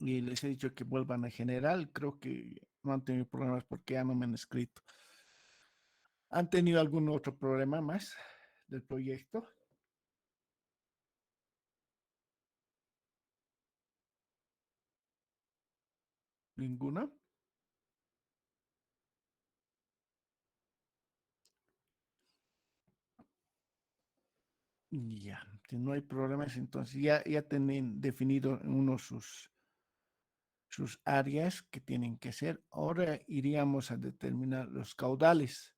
y les he dicho que vuelvan a general. Creo que no han tenido problemas porque ya no me han escrito. ¿Han tenido algún otro problema más del proyecto? ¿Ninguno? Ya, si no hay problemas, entonces ya tienen definido uno sus áreas que tienen que ser. Ahora iríamos a determinar los caudales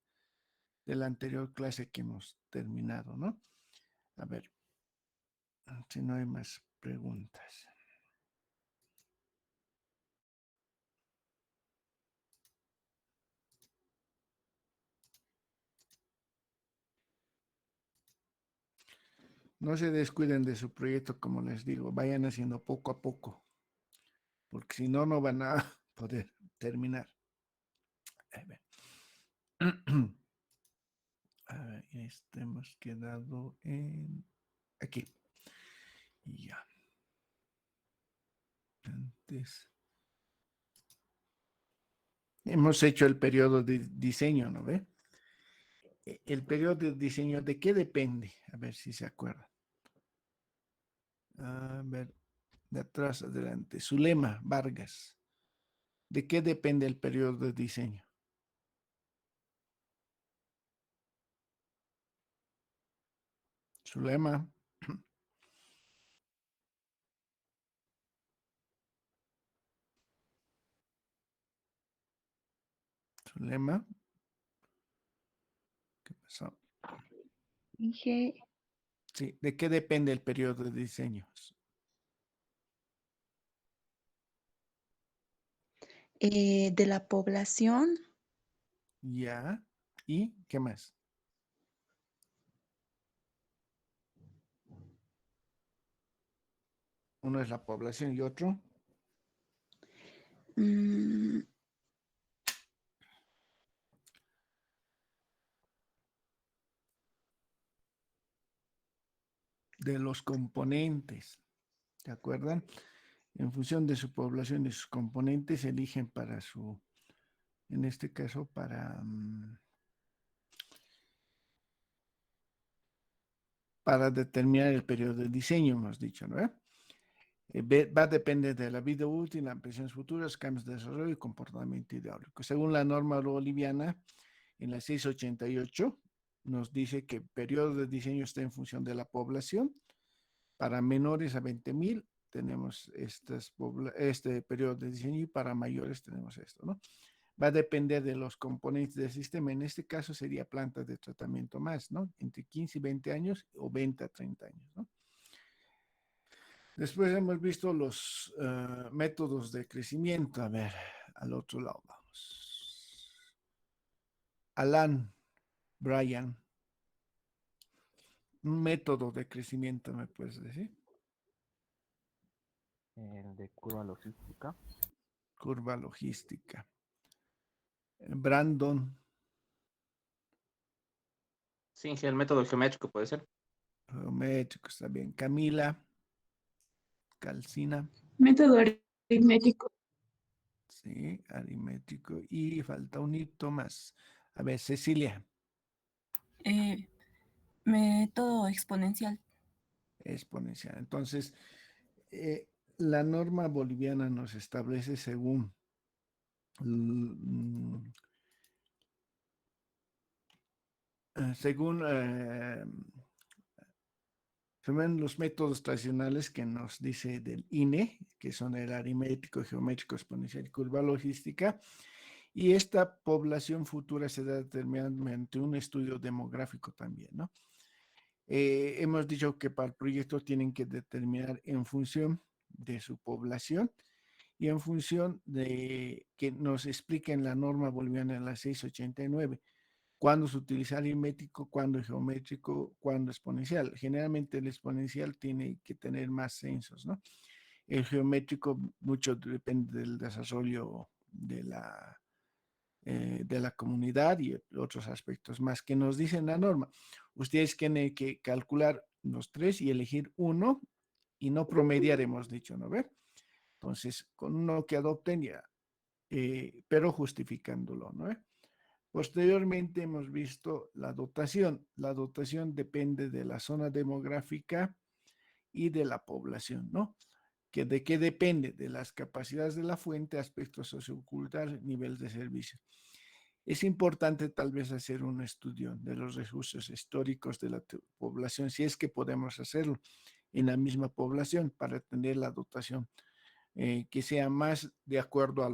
de la anterior clase que hemos terminado, ¿no? A ver, si no hay más preguntas. No se descuiden de su proyecto, como les digo, vayan haciendo poco a poco, porque si no, no van a poder terminar. A ver, hemos quedado en aquí. Y ya. Antes. Hemos hecho el periodo de diseño, ¿no ve? El periodo de diseño, ¿de qué depende? A ver si se acuerdan. A ver, de atrás adelante. Zulema Vargas. ¿De qué depende el periodo de diseño? Zulema. Zulema. ¿Qué pasó? Dije, Sí, ¿de qué depende el periodo de diseño? de la población, Ya. ¿Y qué más? Uno es la población y otro. mm, De los componentes. ¿Se acuerdan? En función de su población y sus componentes, eligen para su, en este caso, para determinar el periodo de diseño, hemos dicho, ¿no? Va a depender de la vida útil, las ambiciones futuras, cambios de desarrollo y comportamiento hidráulico. Según la norma boliviana, en la 688, nos dice que el periodo de diseño está en función de la población. Para menores a 20,000 tenemos este periodo de diseño y para mayores tenemos esto, ¿no? Va a depender de los componentes del sistema. En este caso sería plantas de tratamiento más, ¿no? Entre 15 y 20 años o 20 a 30 años, ¿no? Después hemos visto los métodos de crecimiento. A ver, al otro lado vamos. Alan, Brian, un método de crecimiento, ¿me puedes decir? El de curva logística. Curva logística. Brandon, Sí, el método geométrico puede ser. geométrico, está bien. Camila, Calcina, Método aritmético. sí, aritmético. Y falta un hito más. A ver, Cecilia, Método exponencial. exponencial. Entonces, la norma boliviana nos establece mm, según según los métodos tradicionales que nos dice del INE, que son el aritmético, geométrico, exponencial y curva logística, y esta población futura se da determinada mediante un estudio demográfico también, ¿no? Hemos dicho que para el proyecto tienen que determinar en función de su población y en función de que nos explica en la norma boliviana en la 689 cuándo se utiliza aritmético, cuándo geométrico, cuándo exponencial. Generalmente el exponencial tiene que tener más censos, ¿no? El geométrico mucho depende del desarrollo de la comunidad y otros aspectos más que nos dicen la norma. Ustedes tienen que calcular los tres y elegir uno y no promediar, hemos dicho, ¿no ve? Entonces, con uno que adopten ya, pero justificándolo, ¿no? Posteriormente hemos visto la dotación. La dotación depende de la zona demográfica y de la población, ¿no? ¿De qué depende? De las capacidades de la fuente, aspectos socioculturales, nivel de servicio. Es importante tal vez hacer un estudio de los recursos históricos de la población, si es que podemos hacerlo en la misma población para tener la dotación que sea más de acuerdo a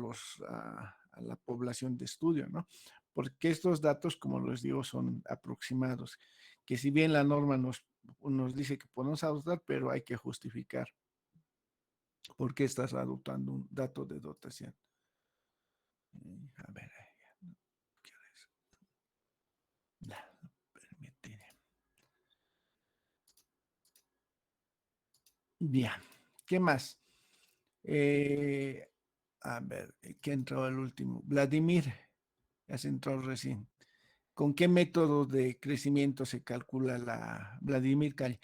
la población de estudio, ¿no? Porque estos datos, como les digo, son aproximados, que si bien la norma nos dice que podemos adoptar, pero hay que justificar por qué estás adoptando un dato de dotación. A ver, ¿qué es? No, permíteme. Bien, ¿qué más? A ver, ¿qué entró el último? Vladimir, has entrado recién. ¿Con qué método de crecimiento se calcula Vladimir Cali,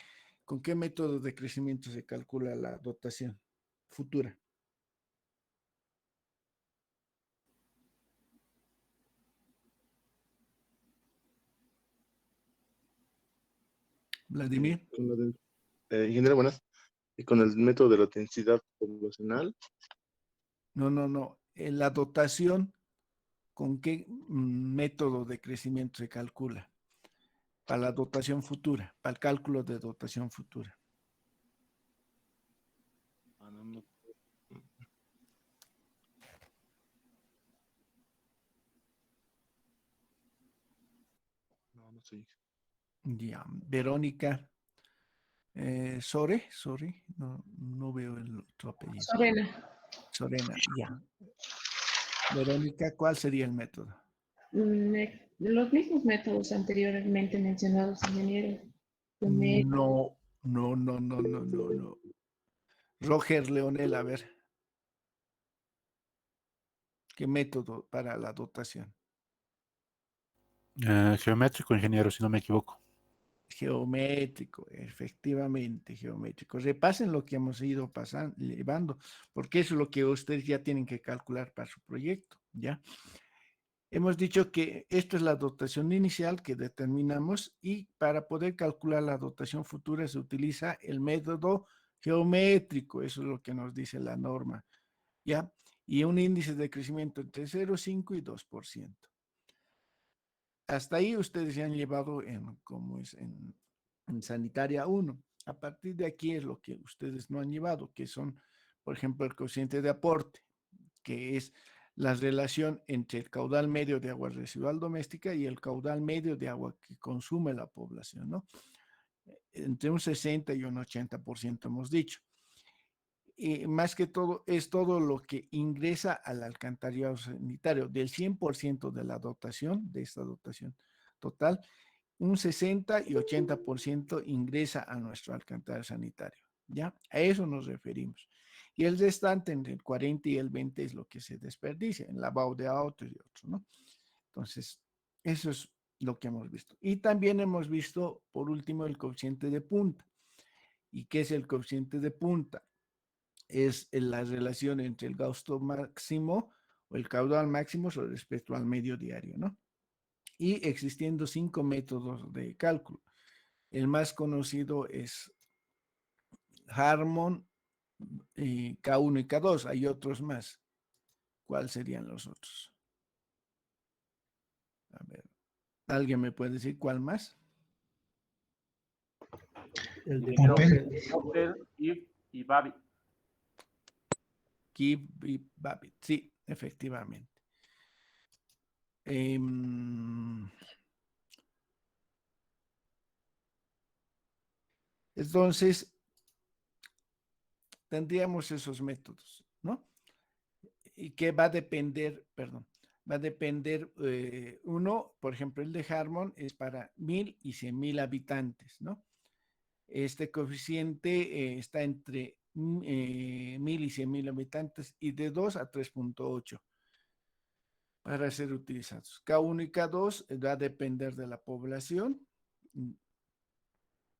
¿con qué método de crecimiento se calcula la dotación futura? Vladimir. Con lo del, ingeniero, buenas. Y con el método de la densidad poblacional, No. La dotación, ¿con qué método de crecimiento se calcula? Para la dotación futura, para el cálculo de dotación futura. no sé. Ya, Verónica. Sore, no veo el otro apellido. Sorena. Sorena, ya. Verónica, ¿cuál sería el método? Los mismos métodos anteriormente mencionados, ingeniero. No. Roger Leonel, a ver, ¿qué método para la dotación? Geométrico, ingeniero, si no me equivoco. Geométrico, efectivamente, geométrico. Repasen lo que hemos ido llevando, porque eso es lo que ustedes ya tienen que calcular para su proyecto, ¿ya? Hemos dicho que esto es la dotación inicial que determinamos y para poder calcular la dotación futura se utiliza el método geométrico, eso es lo que nos dice la norma, ¿ya? Y un índice de crecimiento entre 0,5 y 2%. Hasta ahí ustedes ya han llevado en sanitaria 1. A partir de aquí es lo que ustedes no han llevado, que son, por ejemplo, el coeficiente de aporte, que es la relación entre el caudal medio de agua residual doméstica y el caudal medio de agua que consume la población, ¿no? Entre un 60 y un 80% hemos dicho. Y más que todo, es todo lo que ingresa al alcantarillado sanitario. Del 100% de la dotación, de esta dotación total, un 60 y 80% ingresa a nuestro alcantarillado sanitario, ¿ya? A eso nos referimos. Y el restante, entre el 40 y el 20, es lo que se desperdicia en lavado de autos y otros, ¿no? Entonces, eso es lo que hemos visto. Y también hemos visto, por último, el coeficiente de punta. ¿Y qué es el coeficiente de punta? Es la relación entre el gasto máximo o el caudal máximo respecto al medio diario, ¿no? Y existiendo 5 métodos de cálculo. El más conocido es Harmon, K1 y K2. Hay otros más. ¿Cuáles serían los otros? A ver, ¿alguien me puede decir cuál más? El de Ingeniero, Popper. Popper, Eve y Babi. Gibb y Babbitt. Sí, efectivamente. Entonces, tendríamos esos métodos, ¿no? Y que va a depender, perdón, va a depender, uno, por ejemplo, el de Harmon es para 1,000 y 100,000 habitantes, ¿no? Este coeficiente está entre 1,000 y 100,000 habitantes y de 2 a 3,8 para ser utilizados. K1 y K2 va a depender de la población.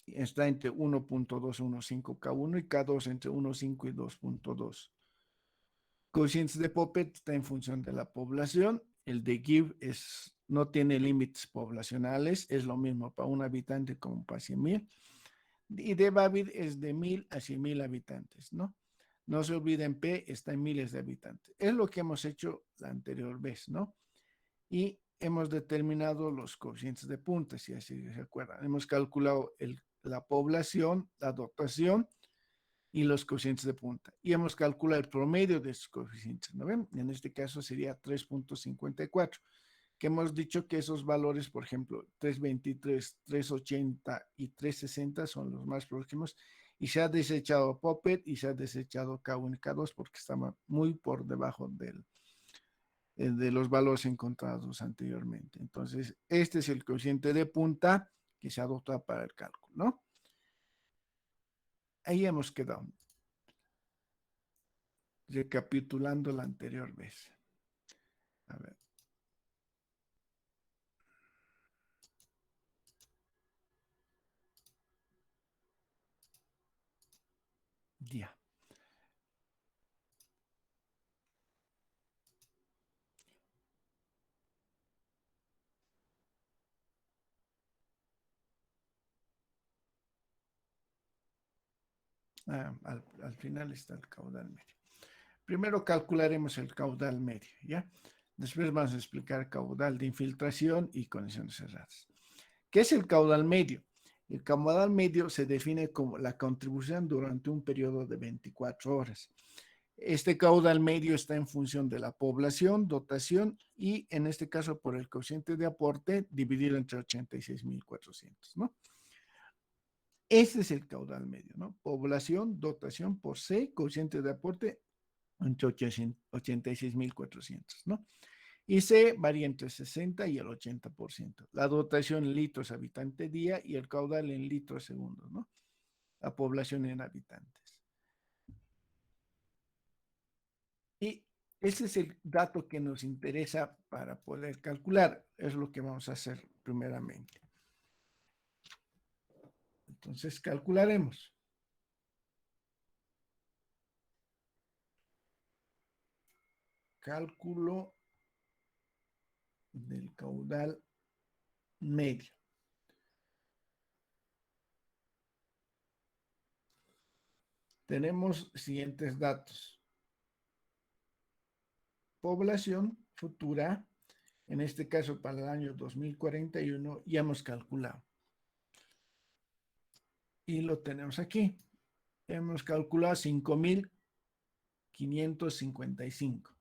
Está entre 1,2 y 1,5 K1 y K2 entre 1,5 y 2,2. coeficientes de Poppet está en función de la población. El de Give no tiene límites poblacionales, es lo mismo para un habitante como para 100,000. Y de Babbitt es de 1,000 a 100,000 habitantes, ¿no? No se olviden, P está en miles de habitantes. Es lo que hemos hecho la anterior vez, ¿no? Y hemos determinado los coeficientes de punta, si así se acuerdan. Hemos calculado la población, la dotación y los coeficientes de punta. Y hemos calculado el promedio de esos coeficientes, ¿no ven? En este caso sería 3.54, que hemos dicho que esos valores, por ejemplo, 323, 380 y 360 son los más próximos, y se ha desechado Poppet y se ha desechado K1 y K2 porque estaban muy por debajo de los valores encontrados anteriormente. Entonces, este es el coeficiente de punta que se adopta para el cálculo, ¿no? Ahí hemos quedado. Recapitulando la anterior vez. A ver. Ya. Al final está el caudal medio. Primero calcularemos el caudal medio, ¿ya? Después vamos a explicar caudal de infiltración y conexiones cerradas. ¿Qué es el caudal medio? El caudal medio se define como la contribución durante un periodo de 24 horas. Este caudal medio está en función de la población, dotación y en este caso por el coeficiente de aporte dividido entre 86,400, ¿no? Ese es el caudal medio, ¿no? Población, dotación por C, coeficiente de aporte entre 86,400, ¿no? Y C varía entre 60 y el 80%. La dotación en litros habitante día y el caudal en litros segundo, ¿no? La población en habitantes. Y ese es el dato que nos interesa para poder calcular. Es lo que vamos a hacer primeramente. Entonces, calcularemos. Cálculo del caudal medio. Tenemos siguientes datos. Población futura, en este caso para el año 2041, ya hemos calculado. Y lo tenemos aquí. Hemos calculado 5,555.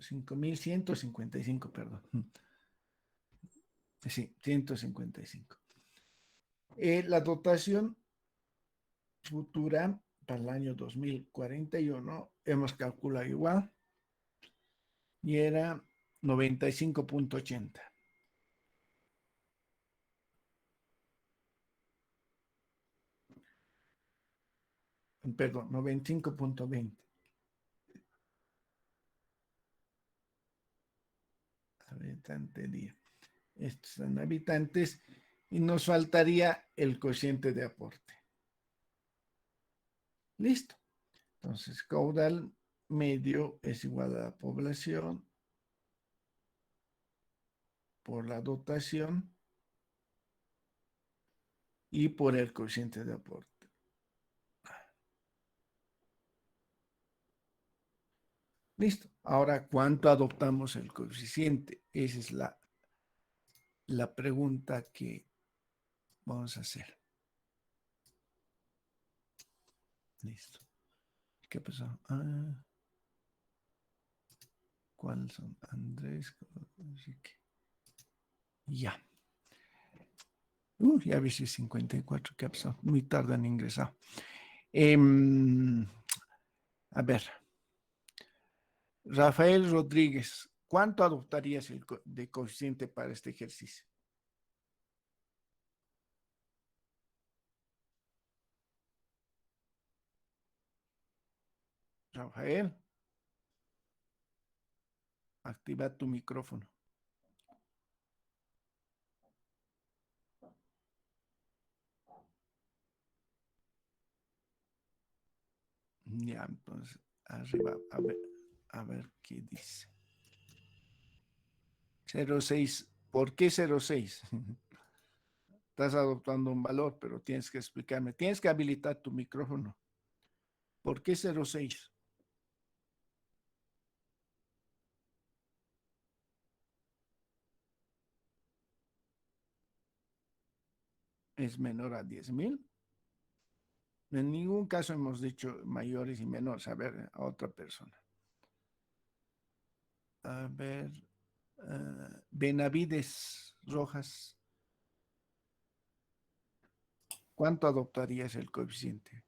5,155, perdón. Sí, 155. La dotación futura para el año 2041 hemos calculado igual y era 95,80. Perdón, 95,20. Habitante día. Estos son habitantes y nos faltaría el coeficiente de aporte. Listo. Entonces, caudal medio es igual a la población por la dotación y por el coeficiente de aporte. Listo. Ahora, ¿cuánto adoptamos el coeficiente? Esa es la pregunta que vamos a hacer. Listo. ¿Qué pasó? ¿Cuáles son? Andrés, Enrique. Ya. Ya vi si 54, ¿qué pasó? Muy tarde han ingresado. A ver. Rafael Rodríguez, ¿cuánto adoptarías de coeficiente para este ejercicio? Rafael, activa tu micrófono. Ya, entonces, arriba, a ver qué dice. 0,6. ¿Por qué 0,6? Estás adoptando un valor, pero tienes que explicarme. Tienes que habilitar tu micrófono. ¿Por qué 0,6? ¿Es menor a 10,000? En ningún caso hemos dicho mayores y menores. A ver, a otra persona. A ver, Benavides Rojas. ¿Cuánto adoptarías el coeficiente?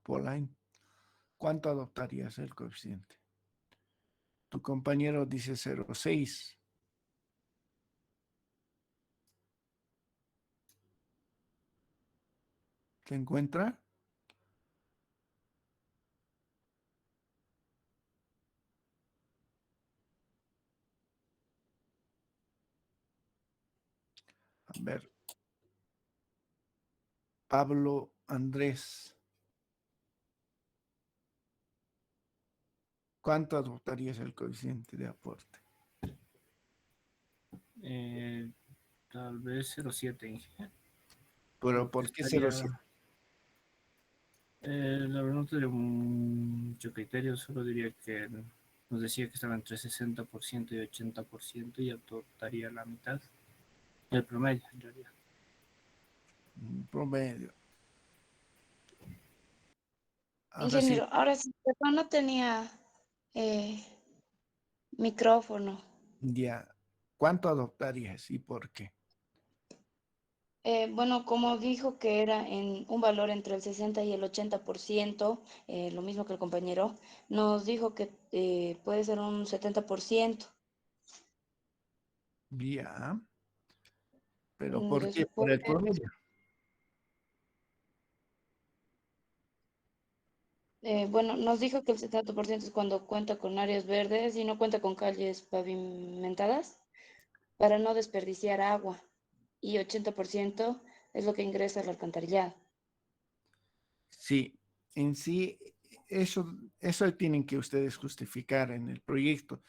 Polain, ¿cuánto adoptarías el coeficiente? Tu compañero dice 0,6. ¿Te encuentra? A ver. Pablo Andrés. ¿Cuánto adoptarías el coeficiente de aporte? Tal vez 0,7, Inge. Pero ¿por qué 0,7? La verdad no tengo mucho criterio, solo diría que nos decía que estaba entre 60% y 80% y adoptaría la mitad, el promedio en realidad. Promedio. Ahora sí, Ingeniero, ahora sí, perdón, no tenía micrófono. ya. ¿Cuánto adoptarías y por qué? Bueno, como dijo que era en un valor entre el 60 y el 80%, lo mismo que el compañero, nos dijo que puede ser un 70%. Ya. ¿Pero por qué? Por Después, el promedio. bueno, nos dijo que el 70% es cuando cuenta con áreas verdes y no cuenta con calles pavimentadas para no desperdiciar agua. Y 80% es lo que ingresa al alcantarillado. Sí, en sí, eso tienen que ustedes justificar en el proyecto.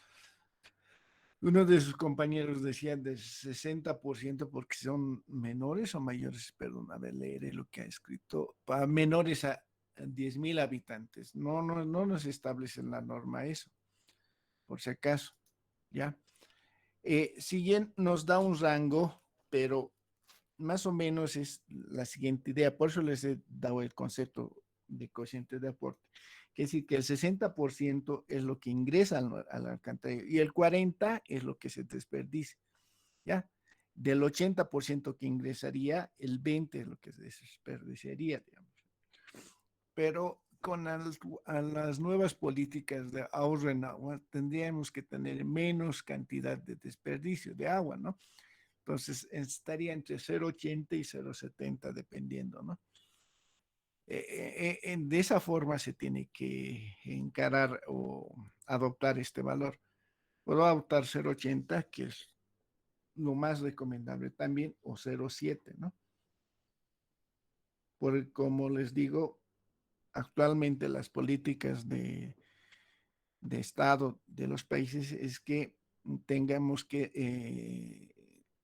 Uno de sus compañeros decía del 60% porque son menores o mayores, perdón, a ver, leeré lo que ha escrito, para menores a 10,000 habitantes. No nos establece en la norma eso, por si acaso, ¿ya? Si bien nos da un rango, pero más o menos es la siguiente idea, por eso les he dado el concepto de cociente de aporte, que es decir, que el 60% es lo que ingresa al alcantarillado y el 40% es lo que se desperdicia, ¿ya? Del 80% que ingresaría, el 20% es lo que se desperdiciaría, digamos. Pero con las nuevas políticas de ahorro en agua, tendríamos que tener menos cantidad de desperdicio de agua, ¿no? Entonces estaría entre 0,80 y 0,70 dependiendo, ¿no? De esa forma se tiene que encarar o adoptar este valor. Puedo adoptar 0,80, que es lo más recomendable también, o 0,7, ¿no? Porque como les digo, actualmente las políticas de Estado de los países es que tengamos que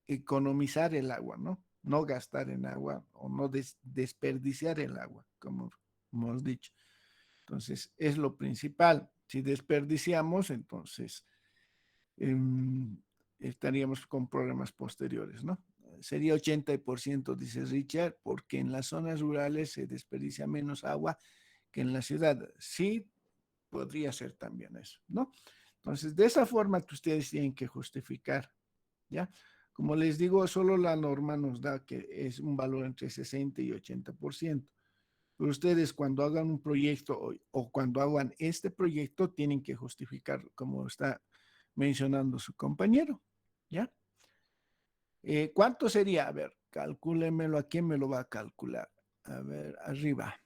economizar el agua, ¿no? No gastar en agua o no desperdiciar el agua, como hemos dicho. Entonces, es lo principal. Si desperdiciamos, entonces estaríamos con problemas posteriores, ¿no? Sería 80%, dice Richard, porque en las zonas rurales se desperdicia menos agua que en la ciudad. Sí, podría ser también eso, ¿no? Entonces, de esa forma que ustedes tienen que justificar, ¿ya? Como les digo, solo la norma nos da que es un valor entre 60 y 80%. Pero ustedes cuando hagan un proyecto o cuando hagan este proyecto tienen que justificar como está mencionando su compañero, ¿ya? ¿Cuánto sería? A ver, calcúlemelo. ¿A quién me lo va a calcular? A ver, arriba.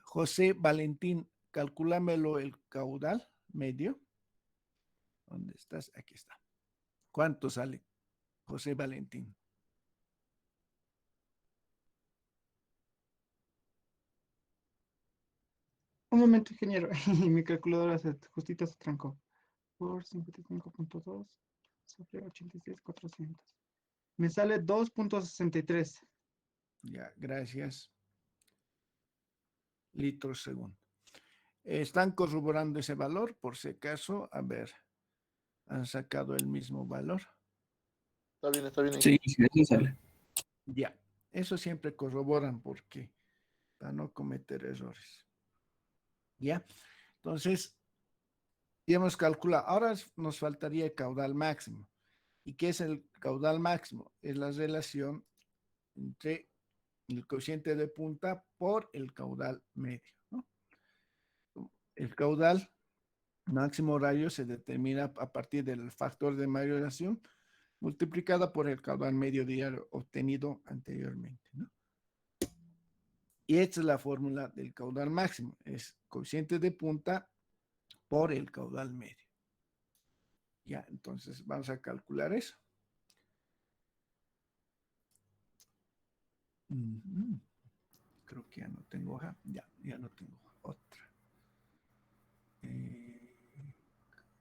José Valentín, calcúlamelo el caudal medio. ¿Dónde estás? Aquí está. ¿Cuánto sale, José Valentín? Un momento, ingeniero. Mi calculadora justito se trancó. Por 55.2 sobre 86,400. Me sale 2.63. Ya, gracias. Litros segundo. ¿Están corroborando ese valor? Por si acaso, a ver, ¿han sacado el mismo valor? Está bien. Sí, eso sale. Ya, eso siempre corroboran porque para no cometer errores. Ya, entonces, ya hemos calculado. Ahora nos faltaría el caudal máximo. ¿Y qué es el caudal máximo? Es la relación entre el cociente de punta por el caudal medio, ¿no? El caudal máximo horario se determina a partir del factor de mayoración multiplicada por el caudal medio diario obtenido anteriormente, ¿no? Y esta es la fórmula del caudal máximo, es cociente de punta por el caudal medio. Ya, entonces vamos a calcular eso. Creo que ya no tengo hoja, ya no tengo otra.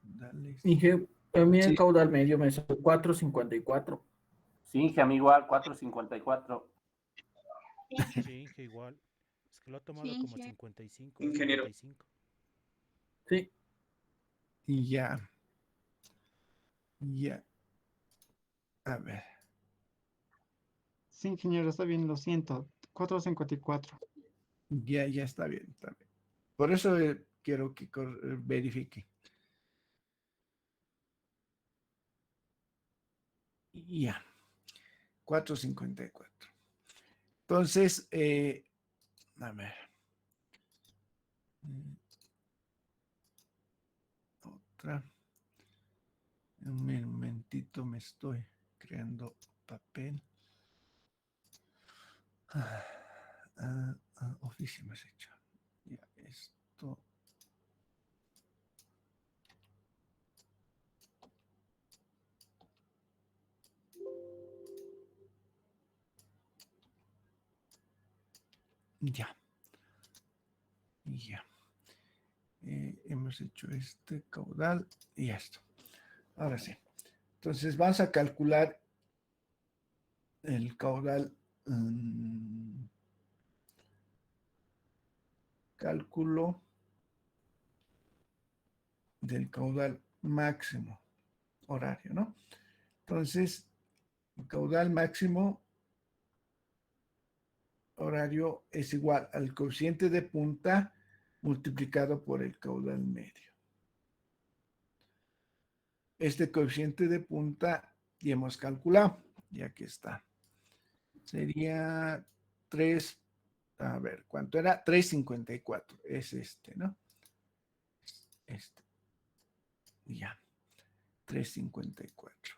Dale. Dije, a mí el Sí. caudal medio me sale 4.54. Sí, Inge, a mí igual, 4.54. Sí, Inge, igual. Es que lo ha tomado Sí, como Inge. 55, Ingeniero. 55. Sí. Y ya. A ver. Sí, ingeniero, está bien, lo siento. 4.54. Ya está bien, está bien. Por eso quiero que verifique. Ya. 4.54. Entonces, a ver. Otra. Un momentito, me estoy creando papel. Oficio me has hecho. Ya, esto. Ya. Hemos hecho este caudal y esto. Ahora sí. Entonces vamos a calcular el caudal. Cálculo del caudal máximo horario, ¿no? Entonces, el caudal máximo horario es igual al cociente de punta multiplicado por el caudal medio. Este cociente de punta ya hemos calculado, ya que está. Sería 3, a ver, ¿cuánto era? 3.54, es este, ¿no? Este. Ya, 3.54.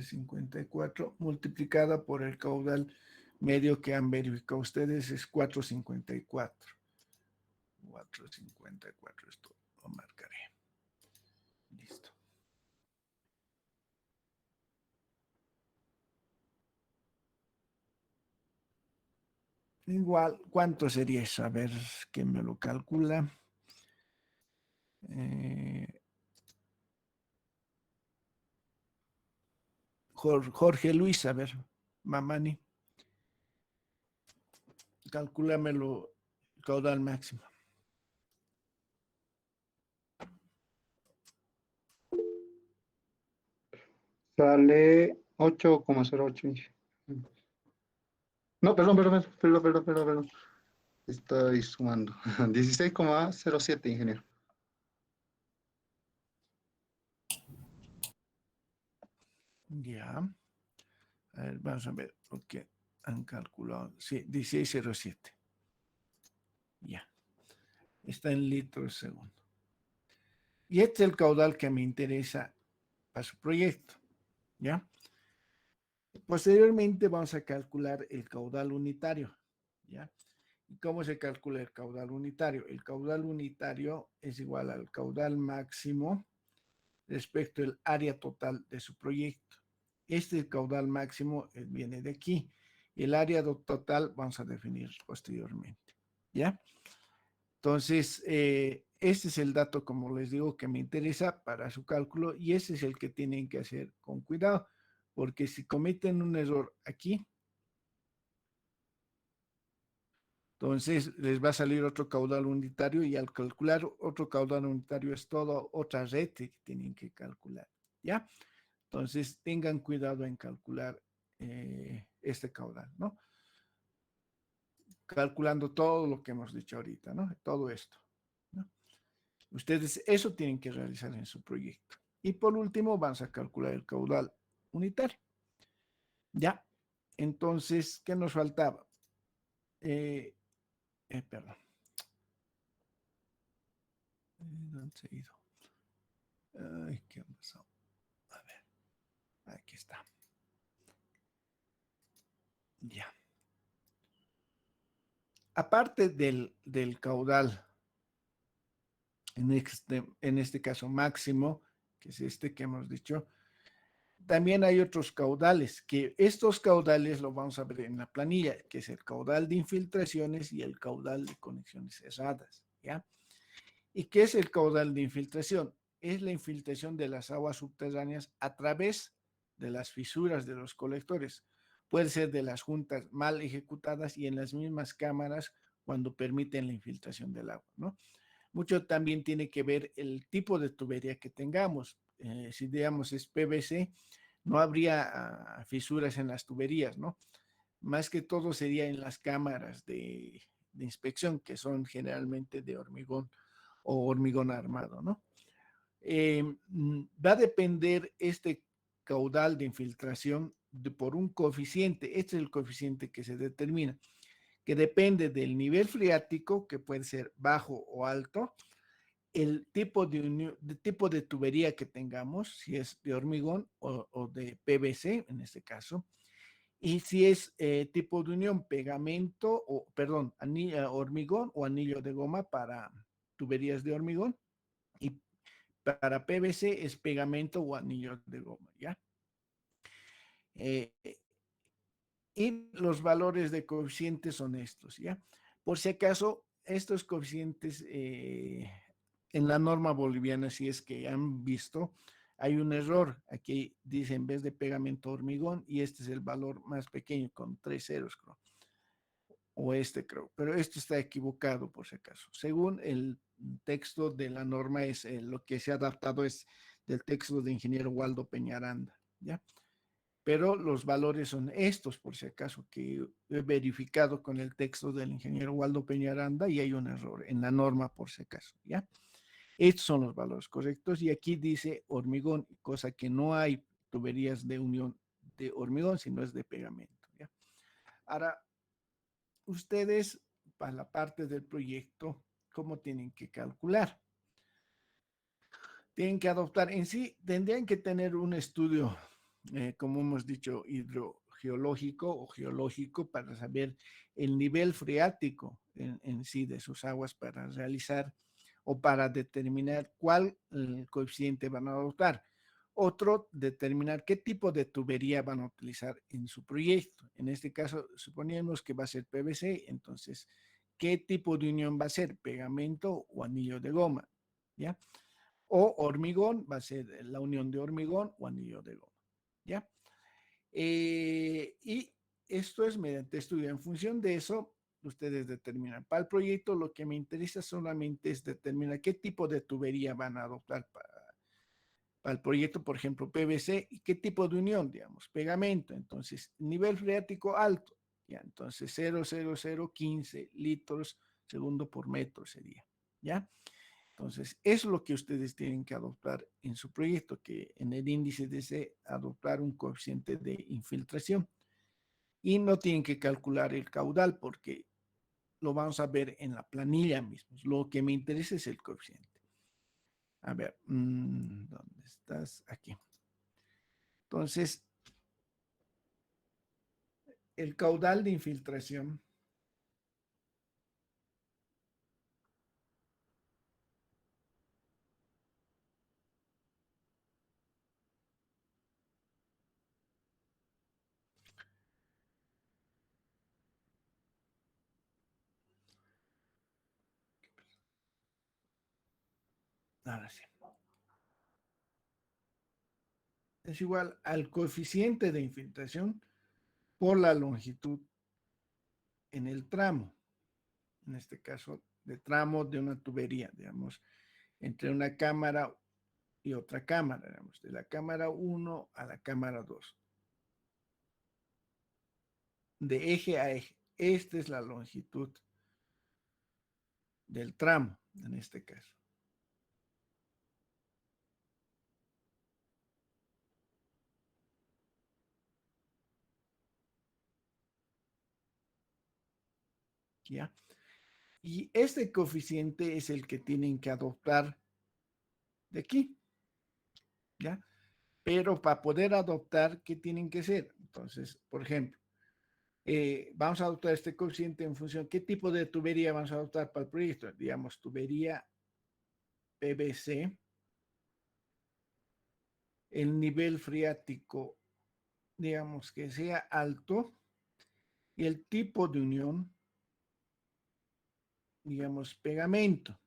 54 multiplicada por el caudal medio que han verificado ustedes es 4.54. 4.54, esto lo marcaré. Listo. Igual, ¿cuánto sería eso? A ver, ¿quién me lo calcula? Jorge Luis, a ver, Mamani. Calcúlamelo caudal máximo. Sale 8,08. No, perdón. Estoy sumando. 16,07, ingeniero. Ya. A ver, vamos a ver lo que han calculado. Sí, 16,07. Ya. Está en litros segundo. Y este es el caudal que me interesa para su proyecto. ¿Ya? Posteriormente vamos a calcular el caudal unitario, ¿ya? ¿Y cómo se calcula el caudal unitario? El caudal unitario es igual al caudal máximo respecto al área total de su proyecto. Este caudal máximo viene de aquí. El área total vamos a definir posteriormente, ¿ya? Entonces, este es el dato, como les digo, que me interesa para su cálculo y ese es el que tienen que hacer con cuidado, porque si cometen un error aquí, entonces les va a salir otro caudal unitario y al calcular otro caudal unitario es toda otra red que tienen que calcular, ¿ya? Entonces tengan cuidado en calcular este caudal, ¿no? Calculando todo lo que hemos dicho ahorita, ¿no? Todo esto, ¿no? Ustedes eso tienen que realizar en su proyecto. Y por último, vamos a calcular el caudal unitario. ¿Ya? Entonces, ¿qué nos faltaba? Perdón. ¿Dónde se ha ido? Ay, ¿qué ha pasado? A ver, aquí está. Ya. Aparte del caudal, en este caso máximo, que es este que hemos dicho, también hay otros caudales, que estos caudales lo vamos a ver en la planilla, que es el caudal de infiltraciones y el caudal de conexiones cerradas, ¿ya? ¿Y qué es el caudal de infiltración? Es la infiltración de las aguas subterráneas a través de las fisuras de los colectores. Puede ser de las juntas mal ejecutadas y en las mismas cámaras cuando permiten la infiltración del agua, ¿no? Mucho también tiene que ver el tipo de tubería que tengamos. Si digamos es PVC, no habría fisuras en las tuberías, ¿no? Más que todo sería en las cámaras de inspección, que son generalmente de hormigón o hormigón armado, ¿no? Va a depender este caudal de infiltración por un coeficiente. Este es el coeficiente que se determina, que depende del nivel freático, que puede ser bajo o alto, el tipo de tubería que tengamos, si es de hormigón o de PVC en este caso, y si es tipo de unión, pegamento, o perdón, hormigón o anillo de goma para tuberías de hormigón, y para PVC es pegamento o anillo de goma, ¿ya? Y los valores de coeficientes son estos, ¿ya? Por si acaso, estos coeficientes en la norma boliviana, si es que han visto, hay un error. Aquí dice en vez de pegamento hormigón y este es el valor más pequeño con 3 ceros, creo. O este creo, pero esto está equivocado por si acaso. Según el texto de la norma, es lo que se ha adaptado es del texto de ingeniero Waldo Peñaranda, ¿ya? Pero los valores son estos, por si acaso, que he verificado con el texto del ingeniero Waldo Peñaranda y hay un error en la norma, por si acaso, ¿ya? Estos son los valores correctos y aquí dice hormigón, cosa que no hay tuberías de unión de hormigón, sino es de pegamento, ¿ya? Ahora, ustedes, para la parte del proyecto, ¿cómo tienen que calcular? Tienen que adoptar, en sí, tendrían que tener un estudio, como hemos dicho, hidrogeológico o geológico para saber el nivel freático en sí de sus aguas para realizar o para determinar cuál coeficiente van a adoptar. Otro, determinar qué tipo de tubería van a utilizar en su proyecto. En este caso, suponemos que va a ser PVC, entonces, ¿qué tipo de unión va a ser? ¿Pegamento o anillo de goma? ¿Ya? O hormigón, va a ser la unión de hormigón o anillo de goma, ¿ya? Y esto es mediante estudio. En función de eso, ustedes determinan. Para el proyecto, lo que me interesa solamente es determinar qué tipo de tubería van a adoptar para el proyecto, por ejemplo, PVC, y qué tipo de unión, digamos, pegamento. Entonces, nivel freático alto, ya, entonces 0,0015 litros segundo por metro sería, ¿ya? Entonces, eso es lo que ustedes tienen que adoptar en su proyecto, que en el índice dice adoptar un coeficiente de infiltración. Y no tienen que calcular el caudal porque lo vamos a ver en la planilla mismo. Lo que me interesa es el coeficiente. A ver, ¿dónde estás? Aquí. Entonces, el caudal de infiltración ahora sí, es igual al coeficiente de infiltración por la longitud en el tramo, en este caso de tramo de una tubería, digamos, entre una cámara y otra cámara, digamos, de la cámara 1 a la cámara 2, de eje a eje. Esta es la longitud del tramo, en este caso. ¿Ya? Y este coeficiente es el que tienen que adoptar de aquí, ¿ya? Pero para poder adoptar, ¿qué tienen que hacer? Entonces, por ejemplo, vamos a adoptar este coeficiente en función, ¿qué tipo de tubería vamos a adoptar para el proyecto? Digamos, tubería PVC, el nivel freático, digamos, que sea alto, y el tipo de unión, digamos, pegamento.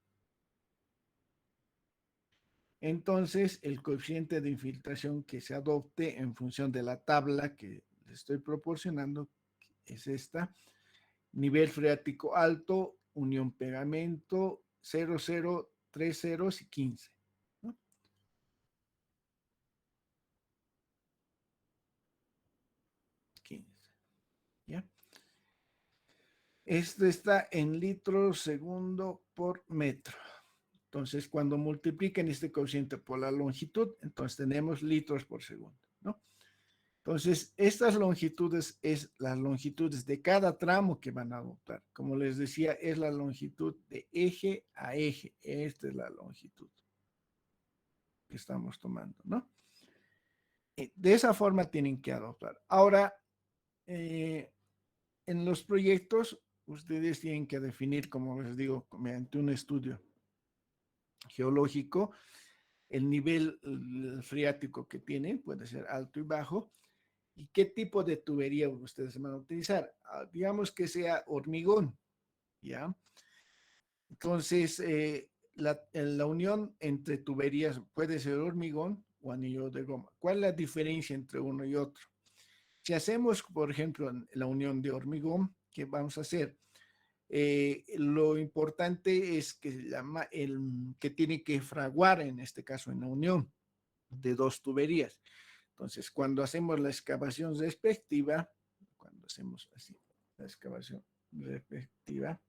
Entonces, el coeficiente de infiltración que se adopte en función de la tabla que les estoy proporcionando es esta. Nivel freático alto, unión pegamento, 0, 0, 3 ceros y 15. ¿No? 15. ¿Ya? Esto está en litros segundo por metro. Entonces, cuando multipliquen este coeficiente por la longitud, entonces tenemos litros por segundo, ¿no? Entonces, estas longitudes es las longitudes de cada tramo que van a adoptar. Como les decía, es la longitud de eje a eje. Esta es la longitud que estamos tomando, ¿no? De esa forma tienen que adoptar. Ahora, en los proyectos, ustedes tienen que definir, como les digo, mediante un estudio geológico, el nivel freático que tienen, puede ser alto y bajo, y qué tipo de tubería ustedes van a utilizar. Digamos que sea hormigón, ¿ya? Entonces, la unión entre tuberías puede ser hormigón o anillo de goma. ¿Cuál es la diferencia entre uno y otro? Si hacemos, por ejemplo, la unión de hormigón, ¿qué vamos a hacer? Lo importante es que, que tiene que fraguar, en este caso, en la unión de dos tuberías. Entonces, cuando hacemos la excavación respectiva, cuando hacemos así, la excavación respectiva,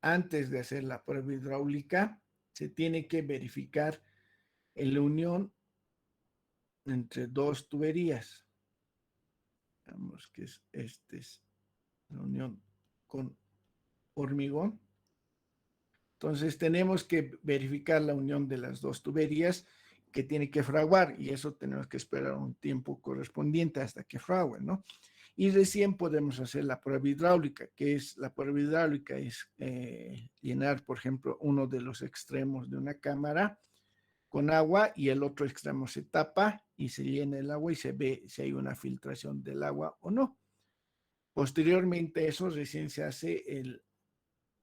antes de hacer la prueba hidráulica, se tiene que verificar la unión entre dos tuberías. Digamos que es la unión con hormigón. Entonces tenemos que verificar la unión de las dos tuberías que tiene que fraguar, y eso tenemos que esperar un tiempo correspondiente hasta que fraguen, ¿no? Y recién podemos hacer la prueba hidráulica, que es la prueba hidráulica es llenar, por ejemplo, uno de los extremos de una cámara con agua y el otro extremo se tapa y se llena el agua y se ve si hay una filtración del agua o no. Posteriormente eso recién se hace el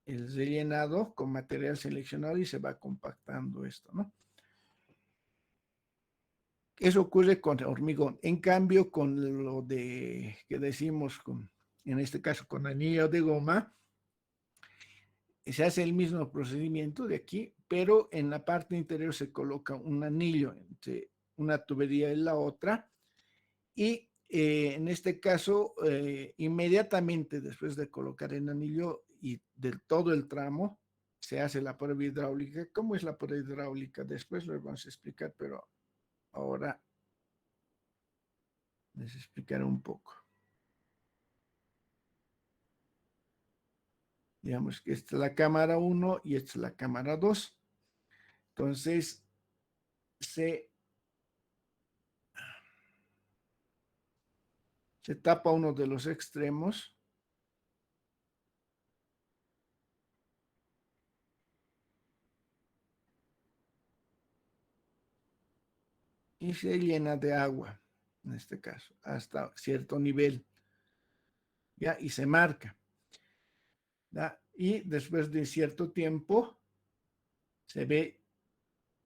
rellenado con material seleccionado y se va compactando esto, ¿no? Eso ocurre con hormigón. En cambio, con lo de que decimos, en este caso con anillo de goma, se hace el mismo procedimiento de aquí, pero en la parte interior se coloca un anillo entre una tubería y la otra, y en este caso, inmediatamente después de colocar el anillo y de todo el tramo, se hace la prueba hidráulica. ¿Cómo es la prueba hidráulica? Después lo vamos a explicar, pero ahora les explicaré un poco. Digamos que esta es la cámara 1 y esta es la cámara 2. Entonces, se Se tapa uno de los extremos. Y se llena de agua, en este caso, hasta cierto nivel. ¿Ya? Y se marca. ¿Ya? Y después de cierto tiempo, se ve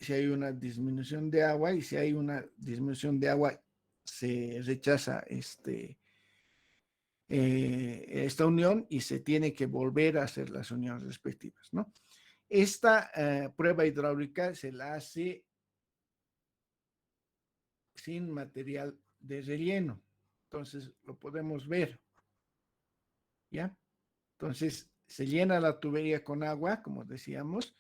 si hay una disminución de agua, y si hay una disminución de agua, se rechaza esta unión y se tiene que volver a hacer las uniones respectivas, ¿no? Esta prueba hidráulica se la hace sin material de relleno, entonces lo podemos ver, ¿ya? Entonces se llena la tubería con agua, como decíamos,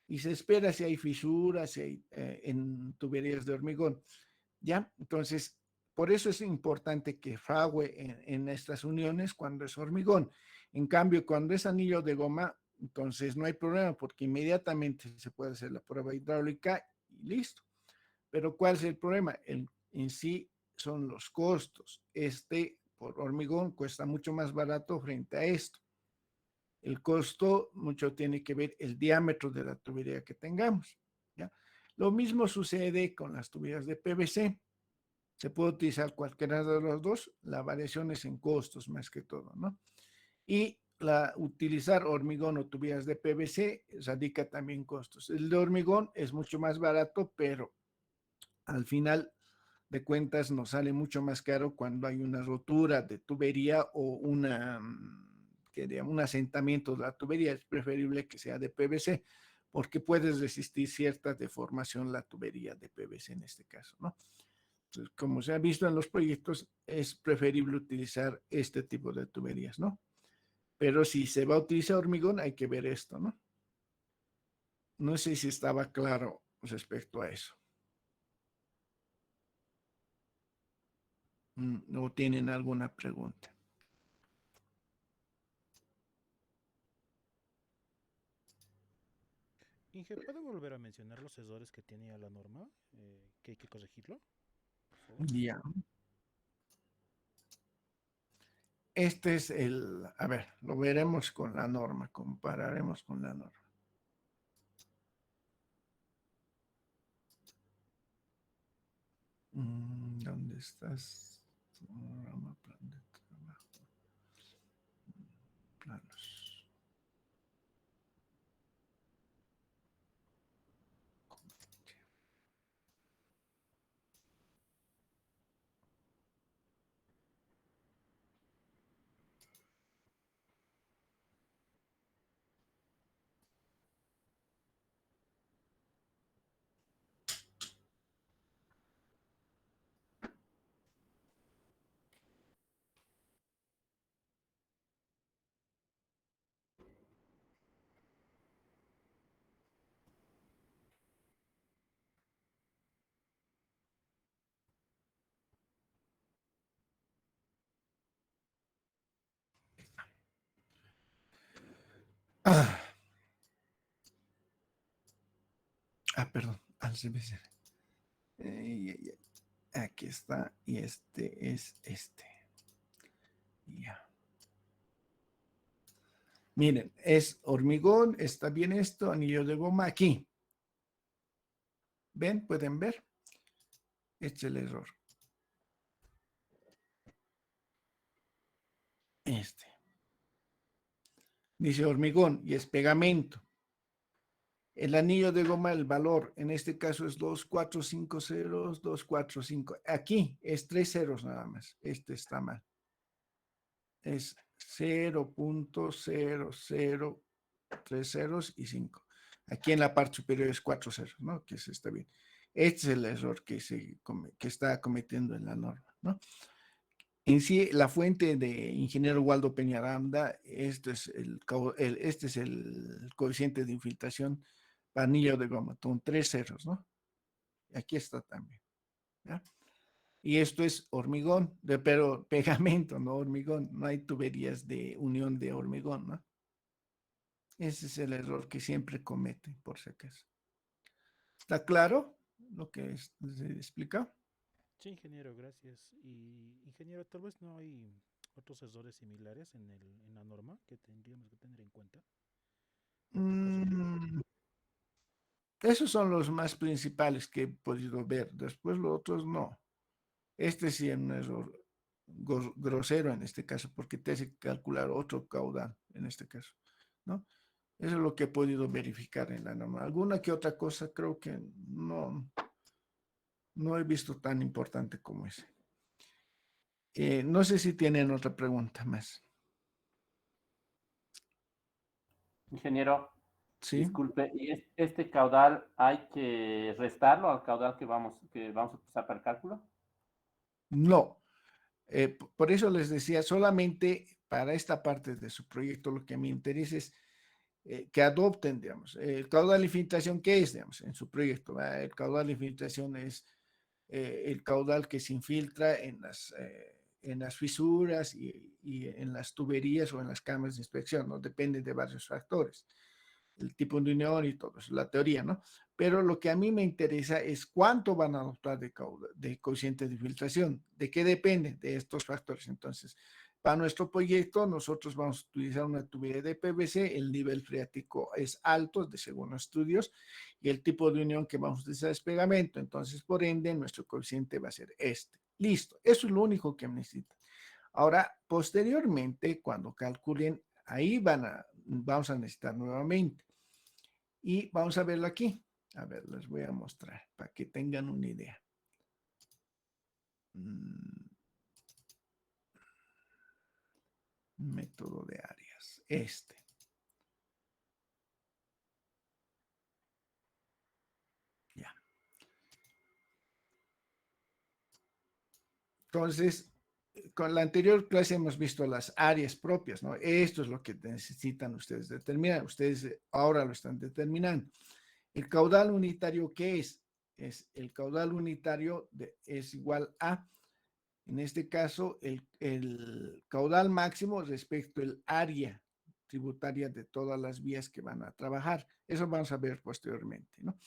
y se espera si hay fisuras, si hay en tuberías de hormigón, ¿ya? Entonces, por eso es importante que frague en estas uniones cuando es hormigón. En cambio, cuando es anillo de goma, entonces no hay problema porque inmediatamente se puede hacer la prueba hidráulica y listo. Pero ¿cuál es el problema? En sí son los costos. Por hormigón cuesta mucho más barato frente a esto. El costo mucho tiene que ver el diámetro de la tubería que tengamos, ¿ya? Lo mismo sucede con las tuberías de PVC. Se puede utilizar cualquiera de los dos, la variación es en costos más que todo, ¿no? Y utilizar hormigón o tuberías de PVC radica también costos. El de hormigón es mucho más barato, pero al final de cuentas nos sale mucho más caro cuando hay una rotura de tubería o un asentamiento de la tubería. Es preferible que sea de PVC porque puedes resistir cierta deformación la tubería de PVC en este caso, ¿no? Entonces, como se ha visto en los proyectos, es preferible utilizar este tipo de tuberías, ¿no? Pero si se va a utilizar hormigón, hay que ver esto, ¿no? No sé si estaba claro respecto a eso. ¿O tienen alguna pregunta? Inge, ¿puede volver a mencionar los errores que tenía la norma? Que hay que corregirlo, por favor. Ya. A ver, lo veremos con la norma, compararemos con la norma. ¿Dónde estás? Programa, plan de trabajo. Planos. Perdón, al revés. Aquí está, y este es este. Ya. Miren, es hormigón, está bien esto, anillo de goma aquí. ¿Ven? ¿Pueden ver? Este es el error. Este. Dice hormigón y es pegamento. El anillo de goma, el valor, en este caso es 2450, 245. Aquí es 3 ceros nada más. Este está mal. Es 0.00, 3 ceros y 5. Aquí en la parte superior es 4 ceros, ¿no? Que se está bien. Este es el error que está cometiendo en la norma, ¿no? En sí, la fuente de ingeniero Waldo Peñaranda, este es el coeficiente de infiltración para anillo de goma, con 3 ceros, ¿no? Aquí está también, ¿ya? Y esto es hormigón, pero pegamento, no hormigón. No hay tuberías de unión de hormigón, ¿no? Ese es el error que siempre cometen, por si acaso. ¿Está claro lo que se explica? Sí, ingeniero, gracias. Y ingeniero, tal vez no hay otros sensores similares en la norma que tendríamos que tener en cuenta. Mm, esos son los más principales que he podido ver. Después los otros no. Este sí es un error grosero en este caso, porque te hace calcular otro caudal en este caso, ¿no? Eso es lo que he podido verificar en la norma. Alguna que otra cosa creo que no he visto tan importante como ese. No sé si tienen otra pregunta más. Ingeniero, ¿Sí? disculpe, ¿y este caudal hay que restarlo al caudal que vamos a utilizar para el cálculo? No. Por eso les decía, solamente para esta parte de su proyecto lo que me interesa es que adopten, digamos, el caudal de infiltración, ¿qué es, digamos, en su proyecto? ¿Va? El caudal de infiltración es el caudal que se infiltra en las fisuras y en las tuberías o en las cámaras de inspección, ¿no? Depende de varios factores, el tipo de unión y todo eso, la teoría, ¿no? Pero lo que a mí me interesa es cuánto van a adoptar de coeficiente de infiltración, de qué depende de estos factores. Entonces, para nuestro proyecto, nosotros vamos a utilizar una tubería de PVC, el nivel freático es alto, de según los estudios, y el tipo de unión que vamos a utilizar es pegamento. Entonces, por ende, nuestro coeficiente va a ser este. Listo, eso es lo único que necesitan. Ahora, posteriormente, cuando calculen, ahí vamos a necesitar nuevamente. Y vamos a verlo aquí. A ver, les voy a mostrar para que tengan una idea. Método de áreas. Ya. Entonces, con la anterior clase hemos visto las áreas propias, ¿no? Esto es lo que necesitan ustedes determinar. Ustedes ahora lo están determinando. El caudal unitario, ¿qué es? Es el caudal unitario es igual a, en este caso, el caudal máximo respecto al área tributaria de todas las vías que van a trabajar. Eso vamos a ver posteriormente, ¿no?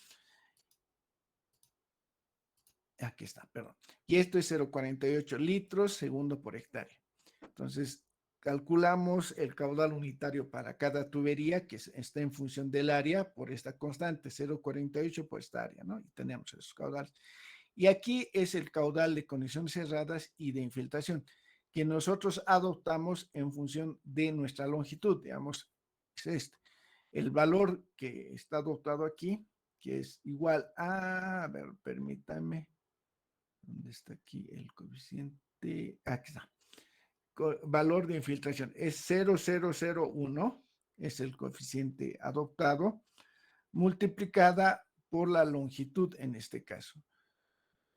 Aquí está, perdón. Y esto es 0,48 litros segundo por hectárea. Entonces, calculamos el caudal unitario para cada tubería que está en función del área por esta constante, 0,48 por esta área, ¿no? Y tenemos esos caudales. Y aquí es el caudal de conexiones cerradas y de infiltración, que nosotros adoptamos en función de nuestra longitud, digamos, es este. El valor que está adoptado aquí, que es igual a ver, permítame, ¿dónde está aquí el coeficiente? Aquí está. Valor de infiltración es 0,001, es el coeficiente adoptado, multiplicada por la longitud en este caso.